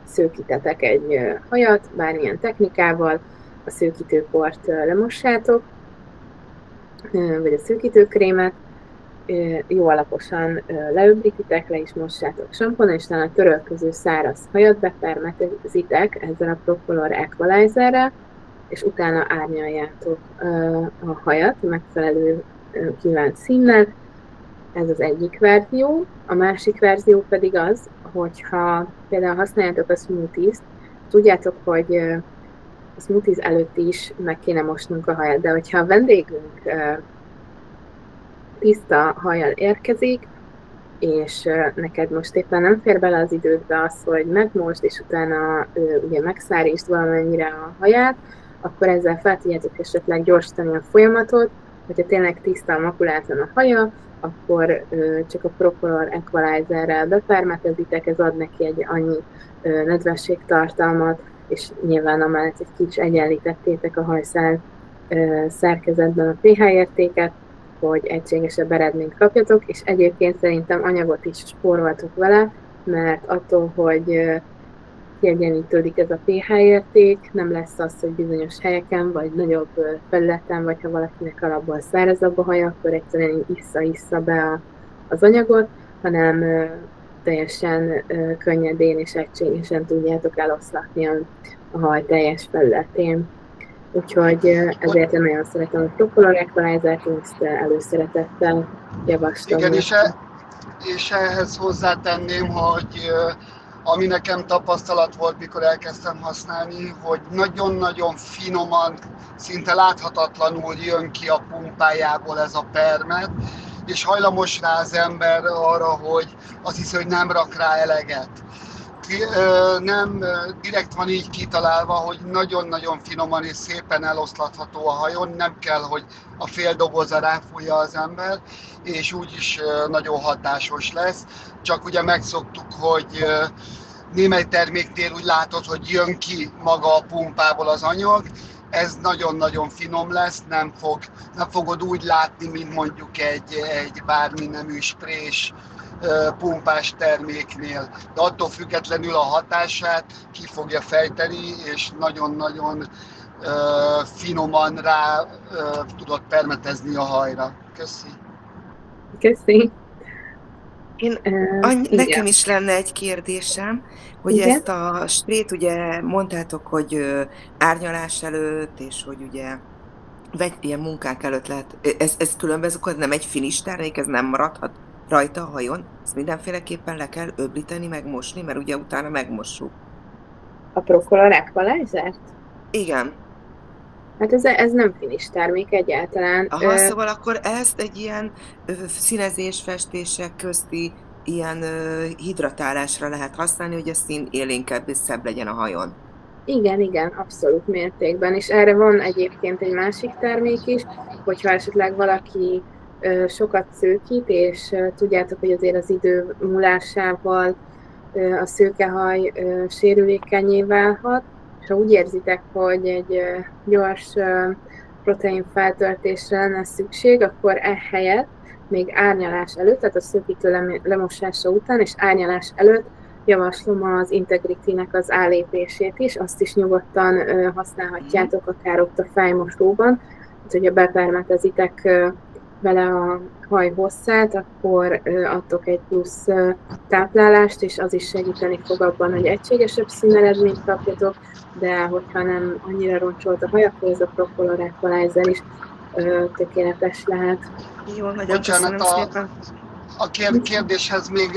szőkítetek egy hajat, bármilyen technikával, a szőkítőport lemossátok, vagy a szőkítőkrémet, jó alaposan leöblítitek, le is mossátok samponnal, és talán a törölköző száraz hajat bepermetezitek ezzel a Pro-Color Equalizerrel, és utána árnyaljátok a hajat megfelelő kívánt színnel. Ez az egyik verzió. A másik verzió pedig az, hogyha például használjátok a smoothies-t, tudjátok, hogy a smoothies előtt is meg kéne mosnunk a hajat, de hogyha a vendégünk tiszta hajjal érkezik, és neked most éppen nem fér bele az idődbe az, hogy megmosd, és utána ugye megszárítsd valamennyire a haját, akkor ezzel fel tudjátok esetleg gyorsítani a folyamatot, hogyha tényleg tiszta, makulátlan a haja, akkor csak a Pro-Color Equalizerrel bepermetezitek, ez ad neki egy annyi nedvességtartalmat, és nyilván amellett egy kicsit egyenlítettétek a hajszál szerkezetben a pH értéket, hogy egységesebb eredményt kapjatok, és egyébként szerintem anyagot is spóroltok vele, mert attól, hogy kiegyenlítődik ez a pH érték, nem lesz az, hogy bizonyos helyeken, vagy nagyobb felületen, vagy ha valakinek alapból szárazabb a haja, akkor egyszerűen issza be az anyagot, hanem teljesen könnyedén és egységesen tudjátok eloszlatni a haj teljes felületén. Úgyhogy ezért én nagyon szeretem a Pro-Color Equalizert, én ezt előszeretettel javaslom. Igen, és ehhez hozzátenném, hogy ami nekem tapasztalat volt, mikor elkezdtem használni, hogy nagyon-nagyon finoman, szinte láthatatlanul jön ki a pumpájából ez a permet, és hajlamos rá az ember arra, hogy azt hiszi, hogy nem rak rá eleget. Nem direkt van így kitalálva, hogy nagyon-nagyon finoman és szépen eloszlatható a hajon, nem kell, hogy a fél doboza ráfújja az ember, és úgyis nagyon hatásos lesz. Csak ugye megszoktuk, hogy némely terméknél úgy látod, hogy jön ki maga a pumpából az anyag, ez nagyon-nagyon finom lesz, nem fogod úgy látni, mint mondjuk egy bármi nemű sprés pumpás terméknél. De attól függetlenül a hatását ki fogja fejteni, és nagyon-nagyon finoman rá tudod permetezni a hajra. Köszi. Köszi. Nekem is lenne egy kérdésem, hogy igen? Ezt a sprét ugye mondtátok, hogy árnyalás előtt, és hogy ugye ilyen munkák előtt lehet, ez különben nem egy finish termék, ez nem maradhat rajta a hajon, ezt mindenféleképpen le kell öblíteni, megmosni, mert ugye utána megmossuk. A Pro-Color Equalizert? Igen. Hát ez nem finish termék egyáltalán. Aha, szóval akkor ezt egy ilyen színezés, festések közti ilyen hidratálásra lehet használni, hogy a szín élénkebb és szebb legyen a hajon. Igen, abszolút mértékben, és erre van egyébként egy másik termék is, hogyha esetleg valaki sokat szőkít, és tudjátok, hogy azért az idő múlásával a szőkehaj sérülékenyé válhat, és ha úgy érzitek, hogy egy gyors proteinfeltöltésre lenne szükség, akkor ehelyett még árnyalás előtt, tehát a szőkítő lemosása után és árnyalás előtt javaslom az Integrity-nek az állépését is, azt is nyugodtan használhatjátok akár ott a fejmosóban, hogyha bepermetezitek vele a haj hosszát, akkor adtok egy plusz táplálást, és az is segíteni fog abban, hogy egységesebb színeredményt kapjatok, de hogyha nem annyira roncsolt a haj, akkor ez a Propolar Equalizer is tökéletes lehet. Jó, nagyon köszönöm szépen. A kérdéshez még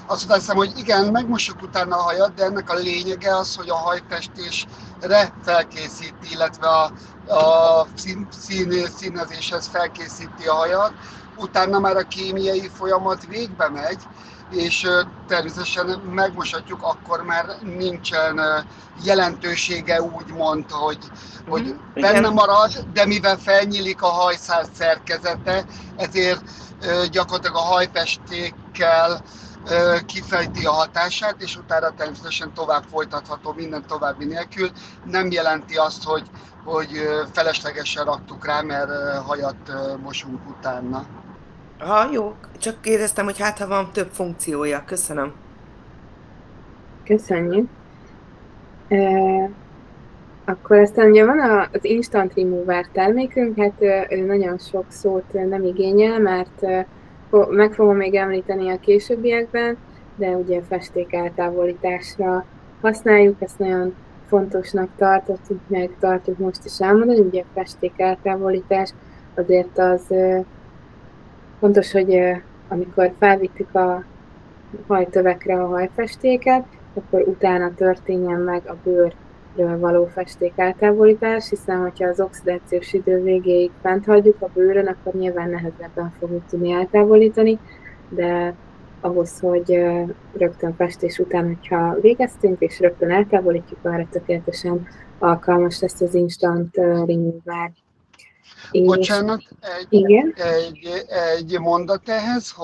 azt hiszem, hogy igen, megmosok utána a hajat, de ennek a lényege az, hogy a hajfestésre felkészíti, illetve a színezéshez felkészíti a hajat. Utána már a kémiai folyamat végbe megy, és természetesen megmoshatjuk, akkor már nincsen jelentősége úgymond, hogy benne marad, de mivel felnyílik a hajszál szerkezete, ezért gyakorlatilag a hajfestékkel kifejti a hatását, és utána természetesen tovább folytatható minden további nélkül. Nem jelenti azt, hogy feleslegesen raktuk rá, mert hajat mosunk utána. Jó, csak kérdeztem, hogy hát ha van több funkciója. Köszönöm. Köszönjük. Akkor aztán ugye van az Instant Remover termékünk, hát ő nagyon sok szót nem igényel, mert meg fogom még említeni a későbbiekben, de ugye festék eltávolításra használjuk, ezt nagyon fontosnak tartjuk most is elmondani, ugye a festék eltávolítás azért az fontos, hogy amikor felvittük a hajtövekre a hajfestéket, akkor utána történjen meg a bőrről való festék eltávolítás, hiszen hogyha az oxidációs idő végéig fent hagyjuk a bőrön, akkor nyilván nehezebben fogjuk tudni eltávolítani, de ahhoz, hogy rögtön festés után, hogyha végeztünk, és rögtön eltávolítjuk, arra tökéletesen alkalmas lesz az Instant Remover. Bocsánat, egy mondat ehhez,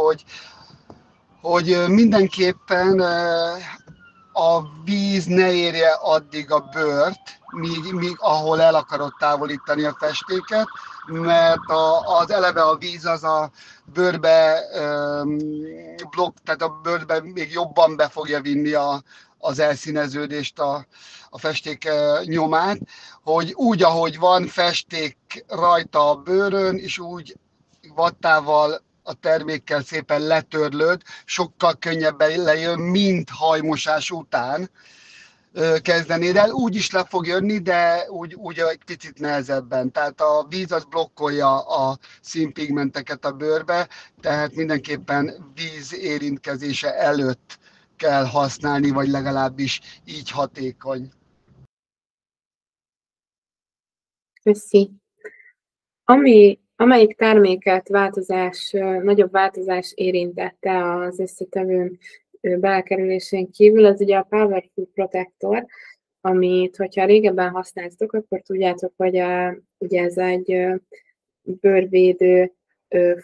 hogy mindenképpen a víz ne érje addig a bőrt, míg ahol el akarod távolítani a festéket, mert az eleve a víz az a bőrbe tehát a bőrbe még jobban be fogja vinni az elszíneződést, a festék nyomát, hogy úgy, ahogy van festék rajta a bőrön, és úgy vattával a termékkel szépen letörlöd, sokkal könnyebben lejön, mint hajmosás után kezdenéd el. Úgy is le fog jönni, de úgy egy picit nehezebben. Tehát a víz az blokkolja a színpigmenteket a bőrbe, tehát mindenképpen víz érintkezése előtt kell használni, vagy legalábbis így hatékony. Köszi. Amelyik terméket nagyobb változás érintette az összetevőn belekerülésén kívül, az ugye a Powerful Protector, amit, hogyha régebben használtok, akkor tudjátok, hogy ugye ez egy bőrvédő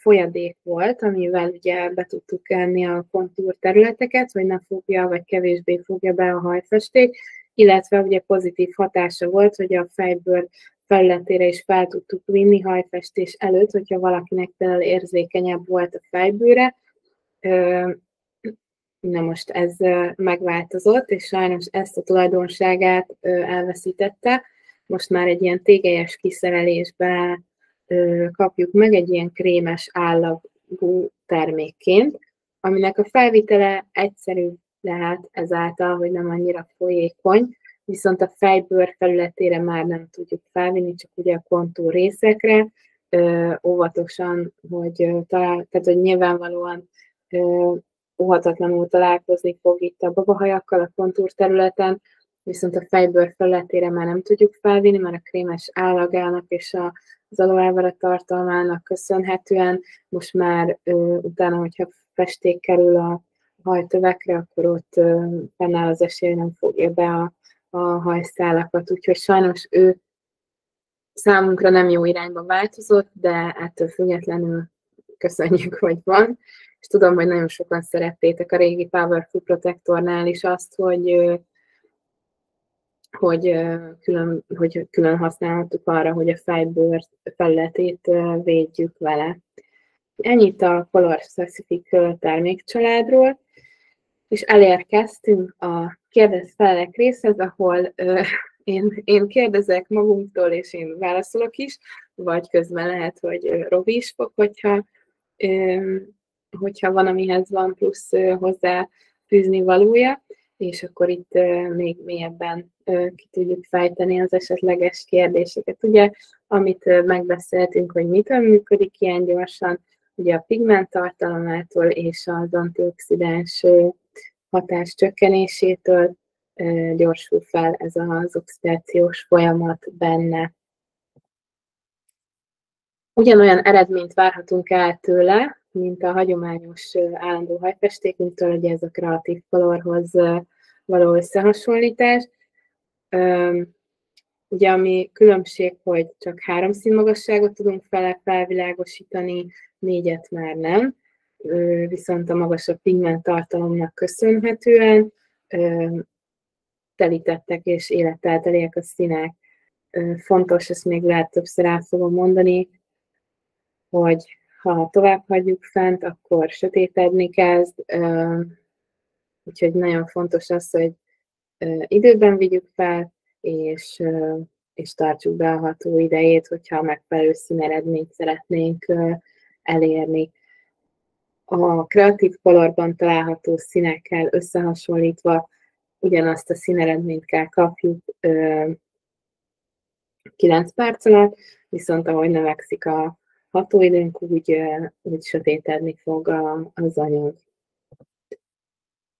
folyadék volt, amivel ugye be tudtuk kenni a kontúr területeket, hogy ne fogja, vagy kevésbé fogja be a hajfesték, illetve ugye pozitív hatása volt, hogy a fejbőr felületére is fel tudtuk vinni hajfestés előtt, hogyha valakinek például érzékenyebb volt a fejbőre. Na most ez megváltozott, és sajnos ezt a tulajdonságát elveszítette. Most már egy ilyen tégelyes kiszerelésbe kapjuk meg, egy ilyen krémes állagú termékként, aminek a felvitele egyszerű lehet ezáltal, hogy nem annyira folyékony, viszont a fejbőr felületére már nem tudjuk felvinni, csak ugye a kontúr részekre, óvatosan, tehát hogy nyilvánvalóan óhatatlanul találkozni fog itt a babahajakkal a kontúr területen, viszont a fejbőr felületére már nem tudjuk felvinni, mert a krémes állagának és az aloe vera tartalmának köszönhetően most már utána, hogyha festék kerül a hajtövekre, akkor ott fennáll az esély, nem fogja be a hajszálakat, úgyhogy sajnos ő számunkra nem jó irányba változott, de ettől függetlenül köszönjük, hogy van. És tudom, hogy nagyon sokan szerettétek a régi Powerful Protectornál is azt, hogy külön használhattuk arra, hogy a fejbőr felületét védjük vele. Ennyit a Color Specific termékcsaládról. És elérkeztünk a kérdez-felelek részhez, ahol én kérdezek magunktól, és én válaszolok is, vagy közben lehet, hogy Robi is fog, hogyha van, amihez van plusz hozzá fűzni valója, és akkor itt még mélyebben ki tudjuk fejteni az esetleges kérdéseket. Ugye, amit megbeszéltünk, hogy mitől működik ilyen gyorsan, ugye a pigment tartalomától és az antioxidáns hatás csökkenésétől gyorsul fel ez az oxidációs folyamat benne. Ugyanolyan eredményt várhatunk el tőle, mint a hagyományos állandó hajfestékünktől, ugye ez a Creative Colorhoz való összehasonlítás. Ugye ami különbség, hogy csak 3 színmagasságot tudunk felvilágosítani, 4-et már nem, viszont a magasabb pigment tartalomnak köszönhetően telítettek és élettelteliek a színek. Fontos, ezt még lehet többször át fogom mondani, hogy ha tovább hagyjuk fent, akkor sötétedni kezd, úgyhogy nagyon fontos az, hogy időben vigyük fel, és tartsuk be a hatóidejét, hogyha megfelelő színeredményt szeretnénk elérni. A Creative Colorban található színekkel összehasonlítva ugyanazt a színeredményt kell kapjuk 9 perc alatt, viszont ahogy növekszik a hatóidőnk, úgy sötétedni fog az anyag.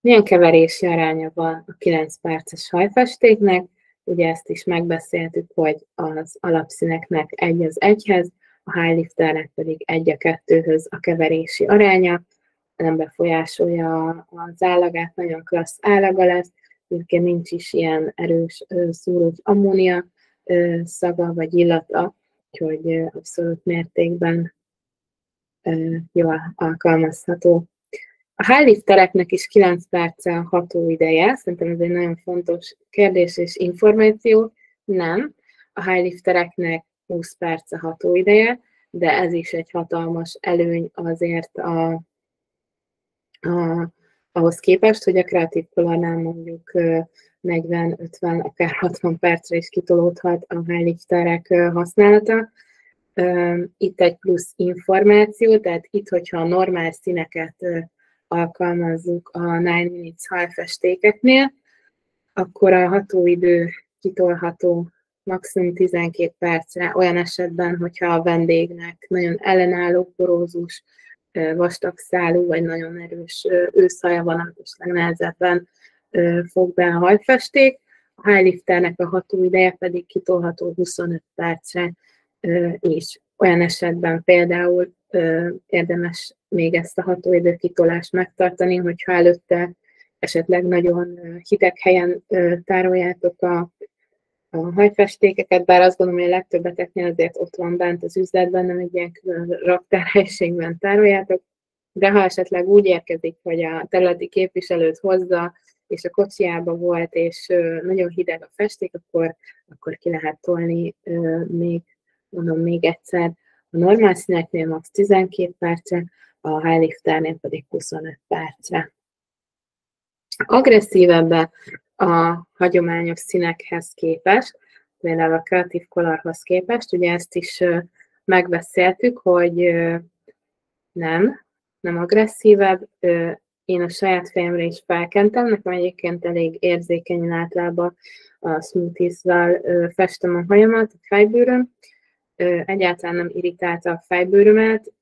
Milyen keverési aránya van a 9 perces hajfestéknek? Ugye ezt is megbeszéltük, hogy az alapszíneknek 1:1-hez, a Highlifternek pedig 1:2-höz a keverési aránya, nem befolyásolja az állagát, nagyon klassz állaga lesz, egyébként nincs is ilyen erős szúrós ammónia szaga vagy illata, úgyhogy abszolút mértékben jól alkalmazható. A Highliftereknek is 9 perc a hatóideje, szerintem ez egy nagyon fontos kérdés és információ. Nem, a Highliftereknek 20 perc a hatóideje, de ez is egy hatalmas előny azért ahhoz képest, hogy a Creative Colornál mondjuk 40, 50, akár 60 percre is kitolódhat a Highlifterek használata. Itt egy plusz információ, tehát itt, hogyha a normál színeket alkalmazzuk a 9 Minutes hajfestékeknél, akkor a hatóidő kitolható maximum 12 percre, olyan esetben, hogyha a vendégnek nagyon ellenálló, porózus, vastagszálú vagy nagyon erős őszhaja van, amit esetleg nehezebben fog be a hajfesték. A Highlifternek a hatóideje pedig kitolható 25 percre is. Olyan esetben például érdemes még ezt a hatóidő kitolást megtartani, hogyha előtte esetleg nagyon hideg helyen tároljátok a hajfestékeket, bár azt gondolom, hogy a legtöbbeteknél azért ott van bent az üzletben, nem egy ilyen külön raktárhelyiségben tároljátok, de ha esetleg úgy érkezik, hogy a területi képviselőt hozza, és a kocsiába volt, és nagyon hideg a festék, akkor ki lehet tolni még egyszer. A normál színeknél max 12 percre, a Highlifternél pedig 25 percre. Agresszívebb a hagyományos színekhez képest, például a Creative Colorhoz képest, ugye ezt is megbeszéltük, hogy nem agresszívebb. Én a saját fejemre is felkentem, nekem egyébként elég érzékeny általában a Smoothies-val festem a hajamat a fejbőröm. Egyáltalán nem irritálta a fejbőrömet,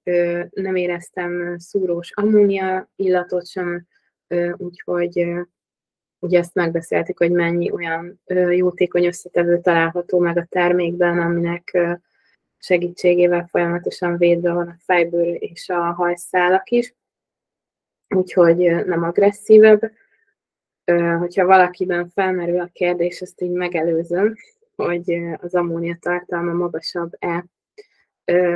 nem éreztem szúrós ammónia illatot sem, úgyhogy ugye ezt megbeszéltük, hogy mennyi olyan jótékony összetevő található meg a termékben, aminek segítségével folyamatosan védve van a fejbőr és a hajszálak is, úgyhogy nem agresszívebb. Hogyha valakiben felmerül a kérdés, ezt így megelőzöm, hogy az ammónia tartalma magasabb-e,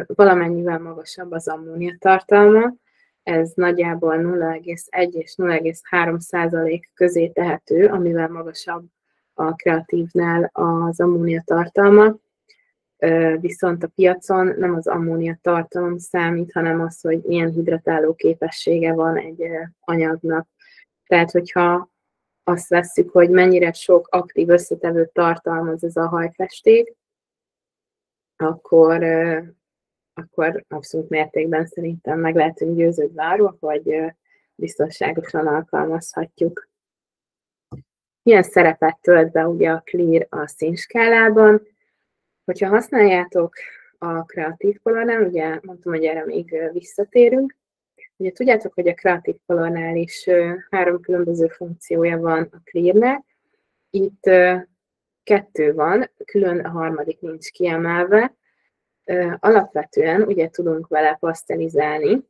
valamennyivel magasabb az ammónia tartalma, ez nagyjából 0,1 és 0,3% közé tehető, amivel magasabb a kreatívnál az ammónia tartalma, viszont a piacon nem az ammónia tartalom számít, hanem az, hogy milyen hidratáló képessége van egy anyagnak. Tehát, hogyha azt vesszük, hogy mennyire sok aktív összetevőt tartalmaz ez a hajfesték, akkor abszolút mértékben szerintem meg lehetünk győződve arról, hogy biztonságosan alkalmazhatjuk. Milyen szerepet tölt be ugye a Clear a színskálában? Hogyha használjátok a Creative Color-nál, ugye mondtam, hogy erre még visszatérünk, ugye tudjátok, hogy a Creative Color-nál is 3 különböző funkciója van a Clear-nek. Itt 2 van, külön a harmadik nincs kiemelve. Alapvetően ugye tudunk vele pasztelizálni,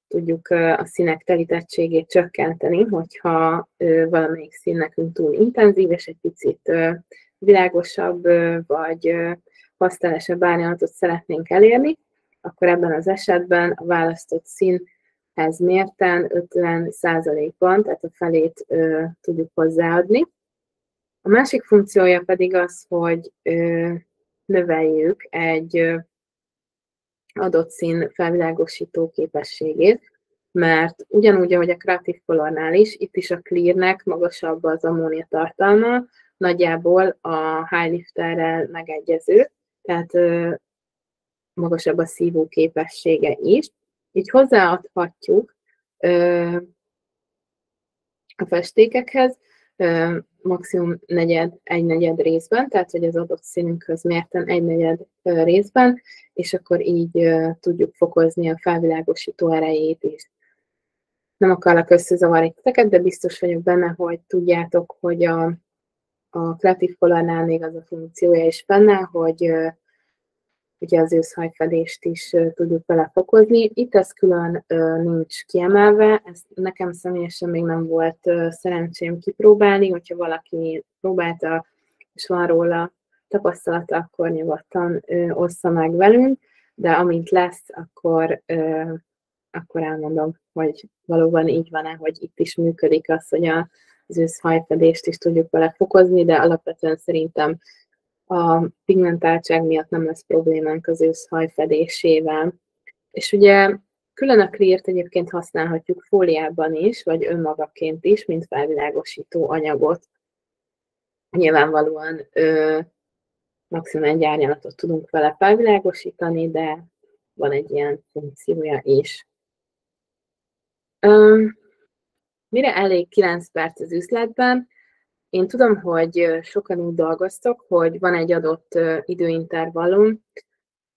tudjuk a színek telítettségét csökkenteni, hogyha valamelyik szín nekünk túl intenzív, és egy picit világosabb vagy pasztelesebb árnyalatot szeretnénk elérni, akkor ebben az esetben a választott színhez mérten 50%-ban, tehát a felét tudjuk hozzáadni. A másik funkciója pedig az, hogy növeljük egy adott szín felvilágosító képességét, mert ugyanúgy, ahogy a Creative Color-nál is, itt is a Clear-nek magasabb az ammónia tartalma, nagyjából a Highlifterrel megegyező, tehát magasabb a szívó képessége is. Így hozzáadhatjuk a festékekhez, maximum egy-negyed részben, tehát hogy az adott színünkhöz mérten egy-negyed részben, és akkor így tudjuk fokozni a felvilágosító erejét is. Nem akarlak összezavarni titeket, de biztos vagyok benne, hogy tudjátok, hogy a Creative Color-nál még az a funkciója is benne, hogy ugye az őszhajfedést is tudjuk vele fokozni. Itt ez külön nincs kiemelve, ezt nekem személyesen még nem volt szerencsém kipróbálni, hogyha valaki próbálta, és van róla tapasztalata, akkor nyugodtan ossza meg velünk, de amint lesz, akkor elmondom, hogy valóban így van-e, hogy itt is működik az, hogy az őszhajfedést is tudjuk vele fokozni, de alapvetően szerintem a pigmentáltság miatt nem lesz problémánk az őszhaj fedésével. És ugye külön a Clear-t egyébként használhatjuk fóliában is, vagy önmagaként is, mint felvilágosító anyagot. Nyilvánvalóan maximum egy árnyalatot tudunk vele felvilágosítani, de van egy ilyen funkciója is. Mire elég 9 perc az üzletben? Én tudom, hogy sokan úgy dolgoztok, hogy van egy adott időintervallum,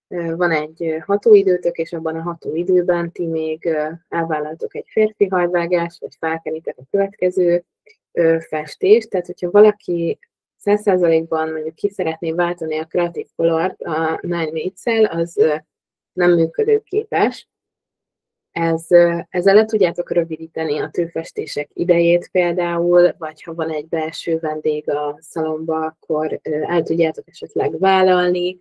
van egy hatóidőtök, és abban a hatóidőben ti még elvállaltok egy férfi hajvágást, vagy felkeritek a következő festést. Tehát, hogyha valaki 100%-ban mondjuk ki szeretné váltani a Creative Color-t a Nine Mates-szel, az nem működőképes. Ezzel le tudjátok rövidíteni a tőfestések idejét például, vagy ha van egy belső vendég a szalomba, akkor el tudjátok esetleg vállalni.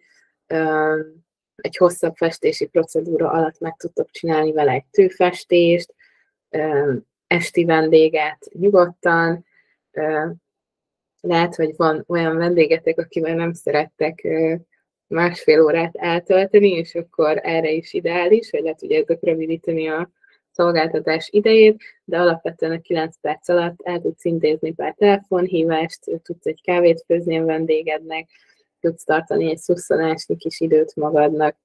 Egy hosszabb festési procedúra alatt meg tudtok csinálni vele egy tőfestést, esti vendéget nyugodtan. Lehet, hogy van olyan vendégetek, akivel nem szerettek másfél órát eltölteni, és akkor erre is ideális, hogy le tudjátok rövidíteni a szolgáltatás idejét, de alapvetően a 9 perc alatt el tudsz intézni pár telefonhívást, tudsz egy kávét főzni a vendégednek, tudsz tartani egy szusszanásnyi kis időt magadnak,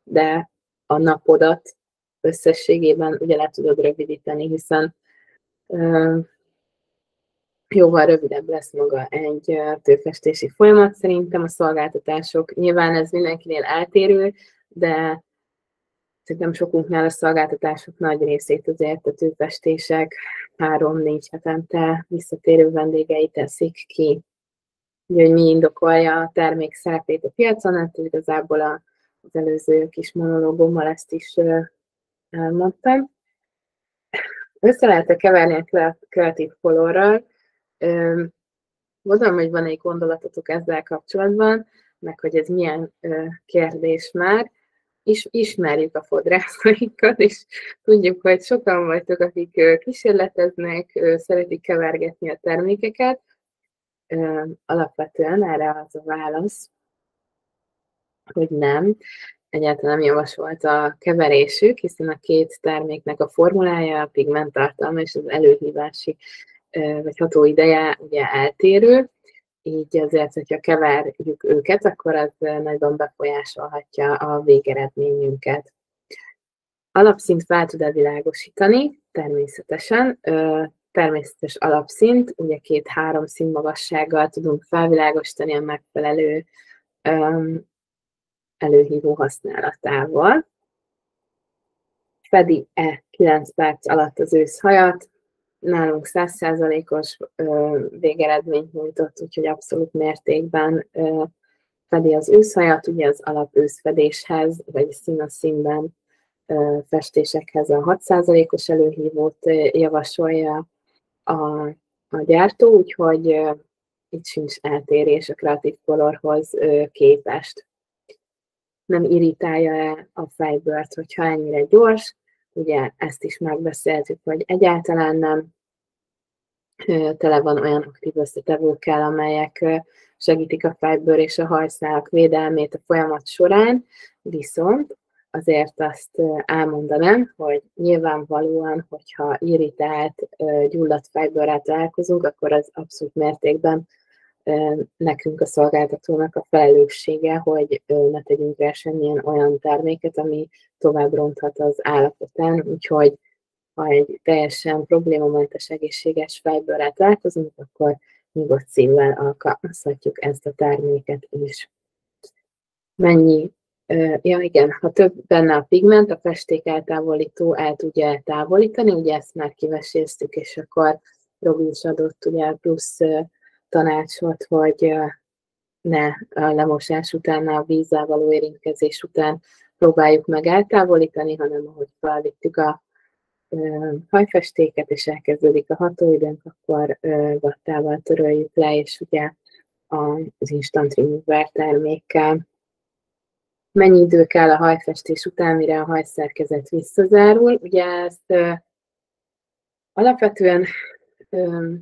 de a napodat összességében ugye le tudod rövidíteni, hiszen jóval rövidebb lesz maga egy tőfestési folyamat. Szerintem a szolgáltatások, nyilván ez mindenkinél eltérő, de szerintem sokunknál a szolgáltatások nagy részét azért a tőfestések 3-4 hetente visszatérő vendégei teszik ki. Ugye, hogy mi indokolja a termék szerepét a piacon, hát igazából az előző kis monológommal ezt is elmondtam. Össze lehet keverni a Creative Color-ral. Mondom, hogy van egy gondolatotok ezzel kapcsolatban, meg hogy ez milyen kérdés már. Ismerjük a fodrászainkat, és tudjuk, hogy sokan vagytok, akik kísérleteznek, szeretik kevergetni a termékeket. Alapvetően erre az a válasz, hogy nem. Egyáltalán nem javasolt a keverésük, hiszen a két terméknek a formulája, a pigmenttartalma és az előhívási vagy hatóideje ugye eltérő, így azért, hogyha keverjük őket, akkor az nagyban befolyásolhatja a végeredményünket. Alapszint fel tud világosítani, természetesen. Természetes alapszint, ugye 2-3 színmagassággal tudunk felvilágosítani a megfelelő előhívó használatával. Fedi-e 9 perc alatt az őszhajat? Nálunk 100%-os végeredményt nyújtott, úgyhogy abszolút mértékben fedi az őszhajat, ugye az alapőszfedéshez, vagy szín-a-színben festésekhez a 6%-os előhívót javasolja a gyártó, úgyhogy itt sincs eltérés a Creative Colorhoz képest. Nem irritálja-e a Fibert, hogyha ennyire gyors? Ugye ezt is megbeszéltük, hogy egyáltalán nem. Tele van olyan aktív összetevőkkel, amelyek segítik a Fiber és a hajszálak védelmét a folyamat során, viszont azért azt elmondanám, hogy nyilvánvalóan, hogyha irritált, gyulladt Fiberrel találkozunk, akkor az abszolút mértékben nekünk a szolgáltatónak a felelőssége, hogy ne tegyünk rá semmilyen olyan terméket, ami tovább ronthat az állapotán, úgyhogy ha egy teljesen problémamentes, egészséges Fiberrel találkozunk, akkor nyugodt szívvel alkalmazhatjuk ezt a terméket is. Mennyi? Ja igen, ha több benne a pigment, a festék eltávolító el tudja eltávolítani, ugye ezt már kiveséztük, és akkor Robi is adott ugye plusz tanácsot, hogy ne a lemosás után, a vízzel való érintkezés után próbáljuk meg eltávolítani, hanem ahogy felvittük a hajfestéket, és elkezdődik a hatóidőnk, akkor vattával töröljük le, és ugye az Instant Remover termékkel. Mennyi idő kell a hajfestés után, mire a hajszerkezet visszazárul? Ugye ezt alapvetően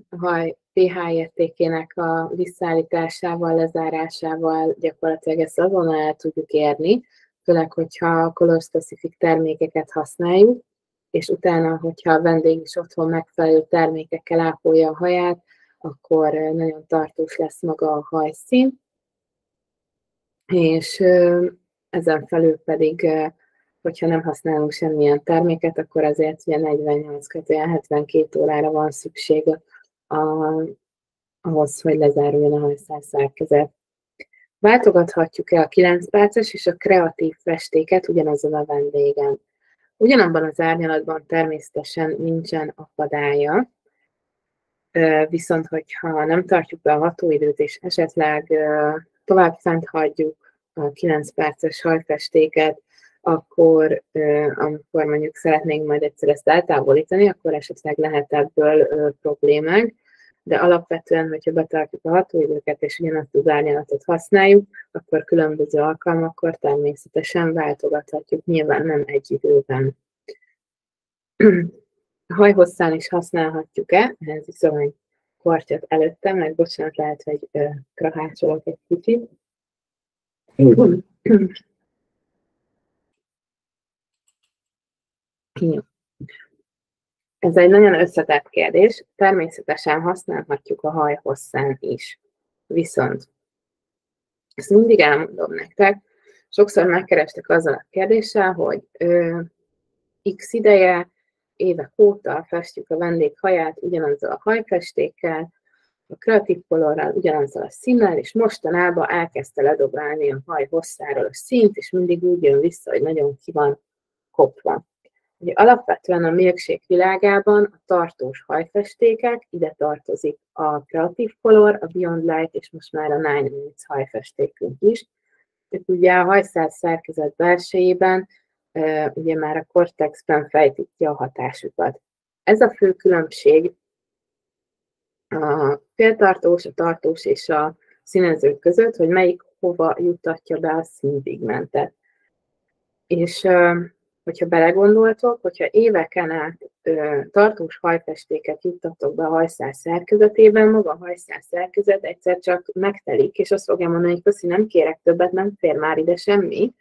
a haj pH értékének a visszaállításával, lezárásával gyakorlatilag ezt azonnal el tudjuk érni, főleg, hogyha color-specific termékeket használjuk, és utána, hogyha a vendég is otthon megfelelő termékekkel ápolja a haját, akkor nagyon tartós lesz maga a hajszín, és ezen felül pedig, hogyha nem használunk semmilyen terméket, akkor azért ugye 48-72 órára van szükség ahhoz, hogy lezáruljon a hajszál szerkezet. Váltogathatjuk-e a 9 perces és a kreatív festéket ugyanazon a vendégen? Ugyanabban az árnyalatban természetesen nincsen akadálya, viszont hogyha nem tartjuk be a hatóidőt, és esetleg tovább fent hagyjuk a 9 perces hajfestéket, akkor amikor mondjuk szeretnénk majd egyszer ezt eltávolítani, akkor esetleg lehet ebből problémák, de alapvetően, hogyha betartjuk a hatóidőket és ugyanazt az árnyalatot használjuk, akkor különböző alkalmakkor természetesen váltogathatjuk, nyilván nem egy időben. A hajhosszán is használhatjuk-e? Ehhez viszont egy kortyot előttem, meg bocsánat, lehet, hogy krahácsolok egy kicsit. Ez egy nagyon összetett kérdés, természetesen használhatjuk a haj hosszán is. Viszont, ezt mindig elmondom nektek, sokszor megkerestek azzal a kérdéssel, hogy x ideje, évek óta festjük a vendég haját ugyanazzal a hajfestékkel, a Creative Colorral, ugyanazzal a színnel, és mostanában elkezdte ledobálni a haj hosszáról a színt, és mindig úgy jön vissza, hogy nagyon ki van kopva. Ugye alapvetően a milkshake világában a tartós hajfestékek, ide tartozik a Creative Color, a Beyond Light, és most már a 9 Minutes hajfestékünk is. Itt ugye a hajszál szerkezet belsejében ugye már a Cortexben fejtik ki a hatásukat. Ez a fő különbség a féltartós, a tartós és a színezők között, hogy melyik hova juttatja be a színpigmentet. És hogyha belegondoltok, hogyha éveken át tartós hajfestéket juttatok be a hajszál szerkezetében, maga a hajszál szerkezet egyszer csak megtelik, és azt fogja mondani, hogy köszi, nem kérek többet, nem fér már ide semmi,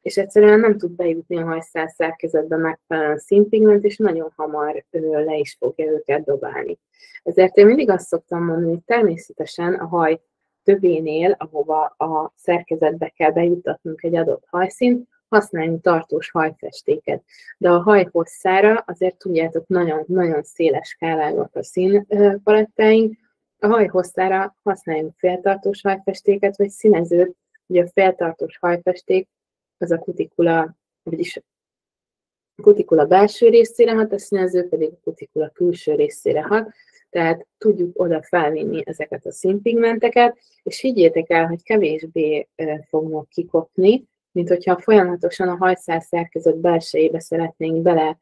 és egyszerűen nem tud bejutni a hajszál szerkezetbe megfelelően színpigment, és nagyon hamar le is fogja őket dobálni. Ezért én mindig azt szoktam mondani, hogy természetesen a haj tövénél, ahova a szerkezetbe kell bejutatnunk egy adott hajszínt, használni tartós hajfestéket. De a haj hosszára azért tudjátok, nagyon széles skálák a színpalettáink, a haj hosszára használjunk féltartós hajfestéket, vagy színezőt. Ugye a féltartós hajfesték az a kutikula, vagyis a kutikula belső részére hat, a színező pedig a kutikula külső részére hat, tehát tudjuk oda felvinni ezeket a színpigmenteket, és higgyétek el, hogy kevésbé fognak kikopni, mint hogyha folyamatosan a hajszál szerkezet belsejébe szeretnénk bele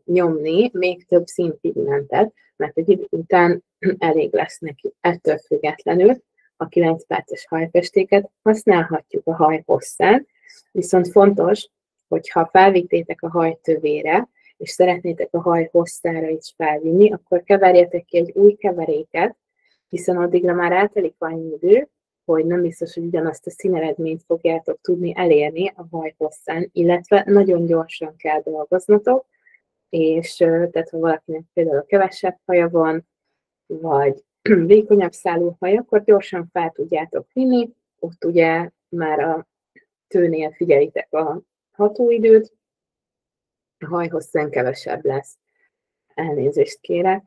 nyomni még több színpigmentet, mert egy idő után elég lesz neki. Ettől függetlenül a 9 perces hajfestéket használhatjuk a haj hosszán, viszont fontos, hogyha felvittétek a haj tövére, és szeretnétek a haj hosszára is felvinni, akkor keverjetek ki egy új keveréket, hiszen addigra már eltelik annyi idő, hogy nem biztos, hogy ugyanazt a színeredményt fogjátok tudni elérni a haj hosszán, illetve nagyon gyorsan kell dolgoznatok, és tehát ha valakinek például kevesebb haja van, vagy vékonyabb szálú haj, akkor gyorsan fel tudjátok vinni, ott ugye már a tőnél figyelitek a hatóidőt, a haj hosszán kevesebb lesz. Elnézést kérek.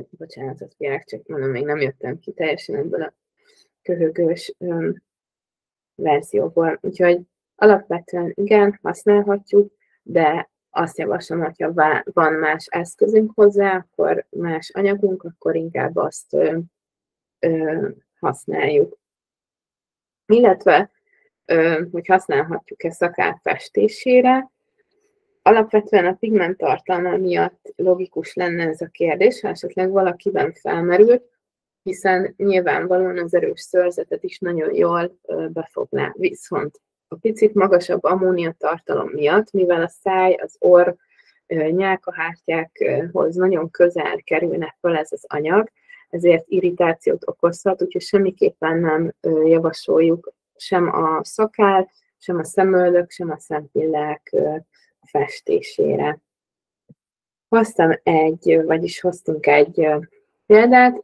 Bocsánatot kérek, csak mondom, még nem jöttem ki teljesen ebből a köhögős verzióból. Úgyhogy alapvetően igen, használhatjuk, de azt javaslom, hogyha van más eszközünk hozzá, akkor más anyagunk, akkor inkább azt használjuk. Illetve, hogy használhatjuk-e szakál festésére, alapvetően a pigment tartalma miatt logikus lenne ez a kérdés, ha esetleg valakiben felmerült, hiszen nyilvánvalóan az erős szőrzetet is nagyon jól befogná. Viszont a picit magasabb ammóniatartalom miatt, mivel a száj, az orr, nyálkahártyákhoz nagyon közel kerülne fel ez az anyag, ezért irritációt okozhat, úgyhogy semmiképpen nem javasoljuk sem a szakál, sem a szemöldök, sem a szempillák festésére. Hoztunk egy példát,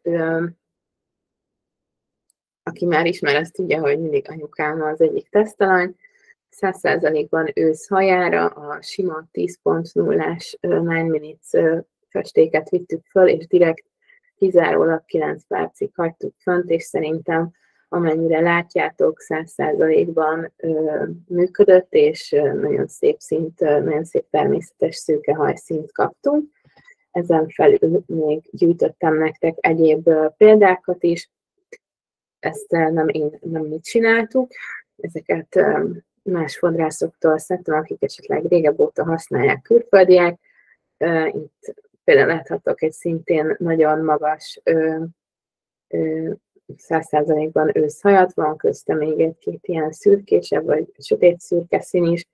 aki már ismer, azt tudja, hogy mindig anyukám az egyik tesztalany, 100%-ban ősz hajára a sima 10.0-ás 9 minutes festéket vittük föl, és direkt kizárólag 9 percig hagytuk fönt, és szerintem amennyire látjátok, 100%-ban működött, és nagyon szép szint, nagyon szép természetes szőke hajszínt kaptunk. Ezen felül még gyűjtöttem nektek egyéb példákat is. Ezt nem mi csináltuk, ezeket más fodrászoktól szedtem, akik esetleg régebb óta használják, külföldiek. Itt például láthatok egy szintén nagyon magas 100%-ban őszhajat, van közte még egy-két ilyen szürkésebb, vagy sötét szürke szín is.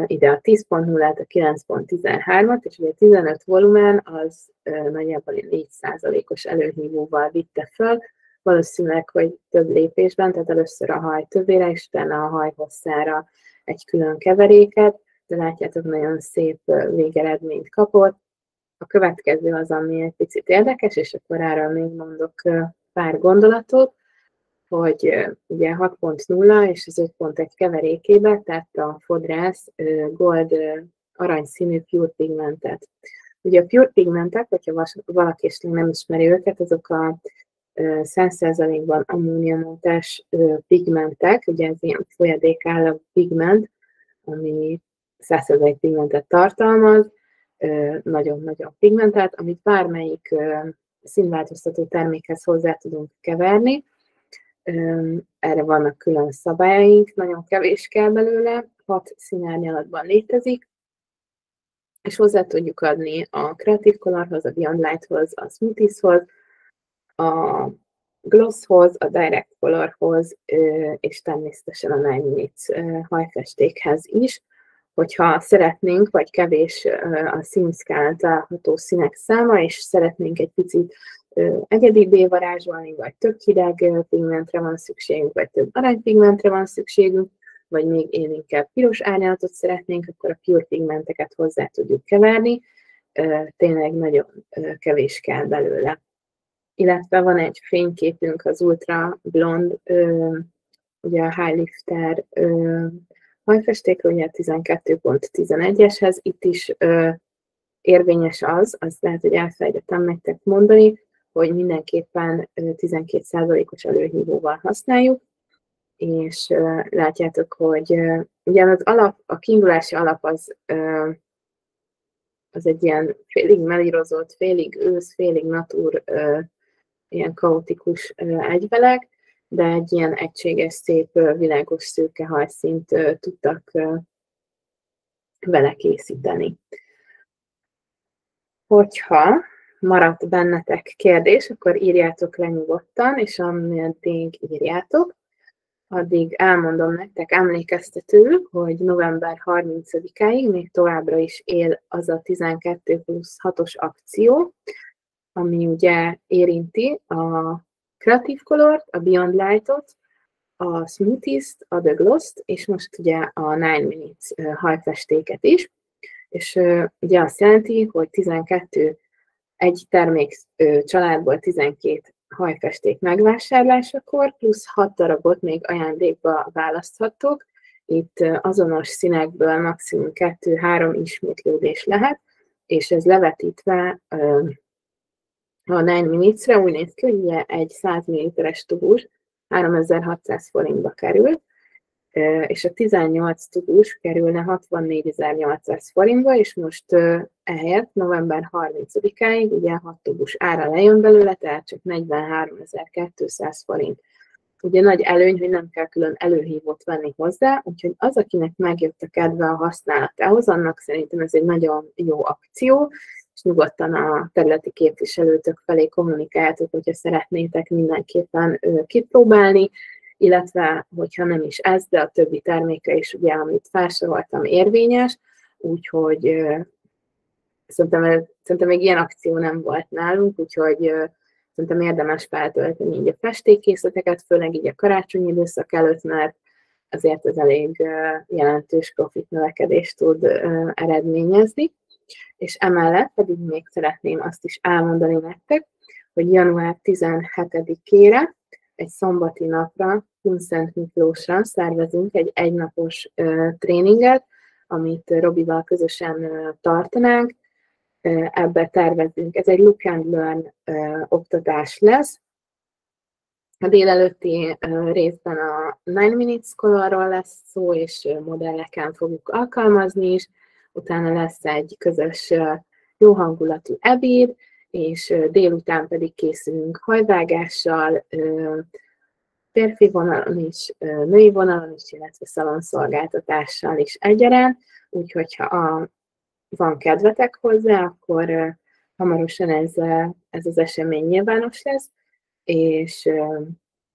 Ide a 10.0-át, a 9.13-at, és ugye a 15 volumen az nagyjából 4%-os előhívóval vitte föl, valószínűleg, hogy több lépésben, tehát először a haj tövére, és utána a haj hosszára egy külön keveréket, de látjátok, nagyon szép végeredményt kapott. A következő az, ami egy picit érdekes, és akkor erről még mondok pár gondolatot, hogy ugye 6.0 és az 5.1 keverékébe tett a fodrász gold aranyszínű pure pigmentet. Ugye a pure pigmentek, hogyha valaki esetleg nem ismeri őket, azok a 100%-ban ammóniamentás pigmentek, ugye ez ilyen folyadékállag pigment, ami 100% pigmentet tartalmaz, nagyon-nagyon pigmentet, amit bármelyik színváltoztató termékhez hozzá tudunk keverni. Erre vannak külön szabályaink, nagyon kevés kell belőle, 6 színárnyalatban létezik, és hozzá tudjuk adni a Creative Colorhoz, a Beyond Lighthoz, a Smoothieshoz, a Glosshoz, a Direct Colorhoz, és természetesen a 9 Minutes hajfestékhez is. hogyha szeretnénk, vagy kevés a színszkálán található színek száma, és szeretnénk egy picit egyedibbé varázsolni, vagy több hideg pigmentre van szükségünk, vagy több aranypigmentre van szükségünk, vagy még én inkább piros árnyalatot szeretnénk, akkor a pure pigmenteket hozzá tudjuk keverni. Tényleg nagyon kevés kell belőle. Illetve van egy fényképünk, az Ultra Blond, ugye a High Lifter hajfestékről, ugye 12.11-eshez. Itt is érvényes az lehet, hogy elfelejtettem nektek mondani, hogy mindenképpen 12%-os előhívóval használjuk, és látjátok, hogy ugye az alap, a kiindulási alap az egy ilyen félig melírozott, félig ősz, félig natur, ilyen kaotikus egyveleg, de egy ilyen egységes, szép, világos szürke hajszínt tudtak vele készíteni. Hogyha maradt bennetek kérdés, akkor írjátok le nyugodtan, és ameddig írjátok, addig elmondom nektek emlékeztetőül, hogy november 30-áig még továbbra is él az a 12+6-os akció, ami ugye érinti a Creative Colort, a Beyond Light-ot, a Smoothie-t, a The Gloss-t, és most ugye a 9 Minutes hajfestéket is. És ugye azt jelenti, hogy egy termék családból 12 hajfesték megvásárlásakor, plusz 6 darabot még ajándékba választhattok. Itt azonos színekből maximum 2-3 ismétlődés lehet, és ez levetítve a 9 Minutes-re úgy néz ki, hogy ugye egy 100 ml-es tubus 3600 forintba kerül, és a 18 tubus kerülne 64.800 forintba, és most ehelyett november 30-áig ugye 6 tubus ára lejön belőle, tehát csak 43.200 forint. Ugye nagy előny, hogy nem kell külön előhívót venni hozzá, úgyhogy az, akinek megjött a kedve a használatához, annak szerintem ez egy nagyon jó akció, és nyugodtan a területi képviselőtök felé kommunikáljátok, hogyha szeretnétek mindenképpen kipróbálni, illetve, hogyha nem is ez, de a többi termékre is, ugye, amit felsoroltam, érvényes, úgyhogy szerintem még ilyen akció nem volt nálunk, úgyhogy szerintem érdemes feltölteni így a festékkészleteket, főleg így a karácsonyi időszak előtt, mert azért ez elég jelentős profit növekedést tud eredményezni. És emellett pedig még szeretném azt is elmondani nektek, hogy január 17-ére, egy szombati napra, Kunszent Miklósra szervezünk egy egynapos tréninget, amit Robival közösen tartanánk. Ebbe tervezünk. Ez egy Look and Learn oktatás lesz. A délelőtti részben a 9 Minutes Colorról lesz szó, és modelleken fogjuk alkalmazni is. Utána lesz egy közös jó hangulatú ebéd, és délután pedig készülünk hajvágással, férfi vonalon is, női vonalon is, illetve szalonszolgáltatással is egyaránt. Úgyhogy ha van kedvetek hozzá, akkor hamarosan ez az esemény nyilvános lesz, és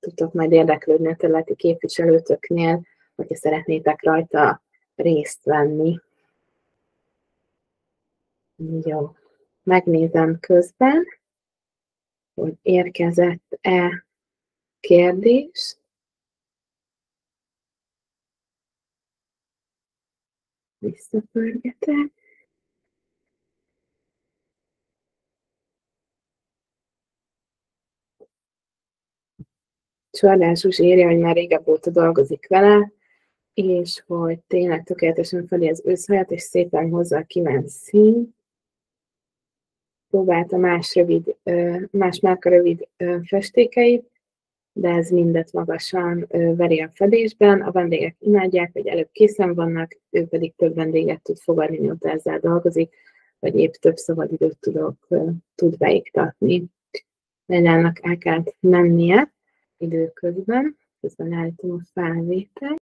tudtok majd érdeklődni a területi képviselőtöknél, hogyha szeretnétek rajta részt venni. Jó, megnézem közben, hogy érkezett-e kérdés. Visszapörgetek. Csordás Zsuzsi írja, hogy már régebb óta dolgozik vele, és hogy tényleg tökéletesen fedi az őszhajat, és szépen hozzá kívánt szín. Próbálta más márka rövid festékeit, de ez mindet magasan veri a fedésben. A vendégek imádják, hogy előbb készen vannak, ő pedig több vendéget tud fogadni, mióta ezzel dolgozik, vagy épp több szabadidőt tud beiktatni. Legyának el kellett mennie időközben, közben állítom a felvételt.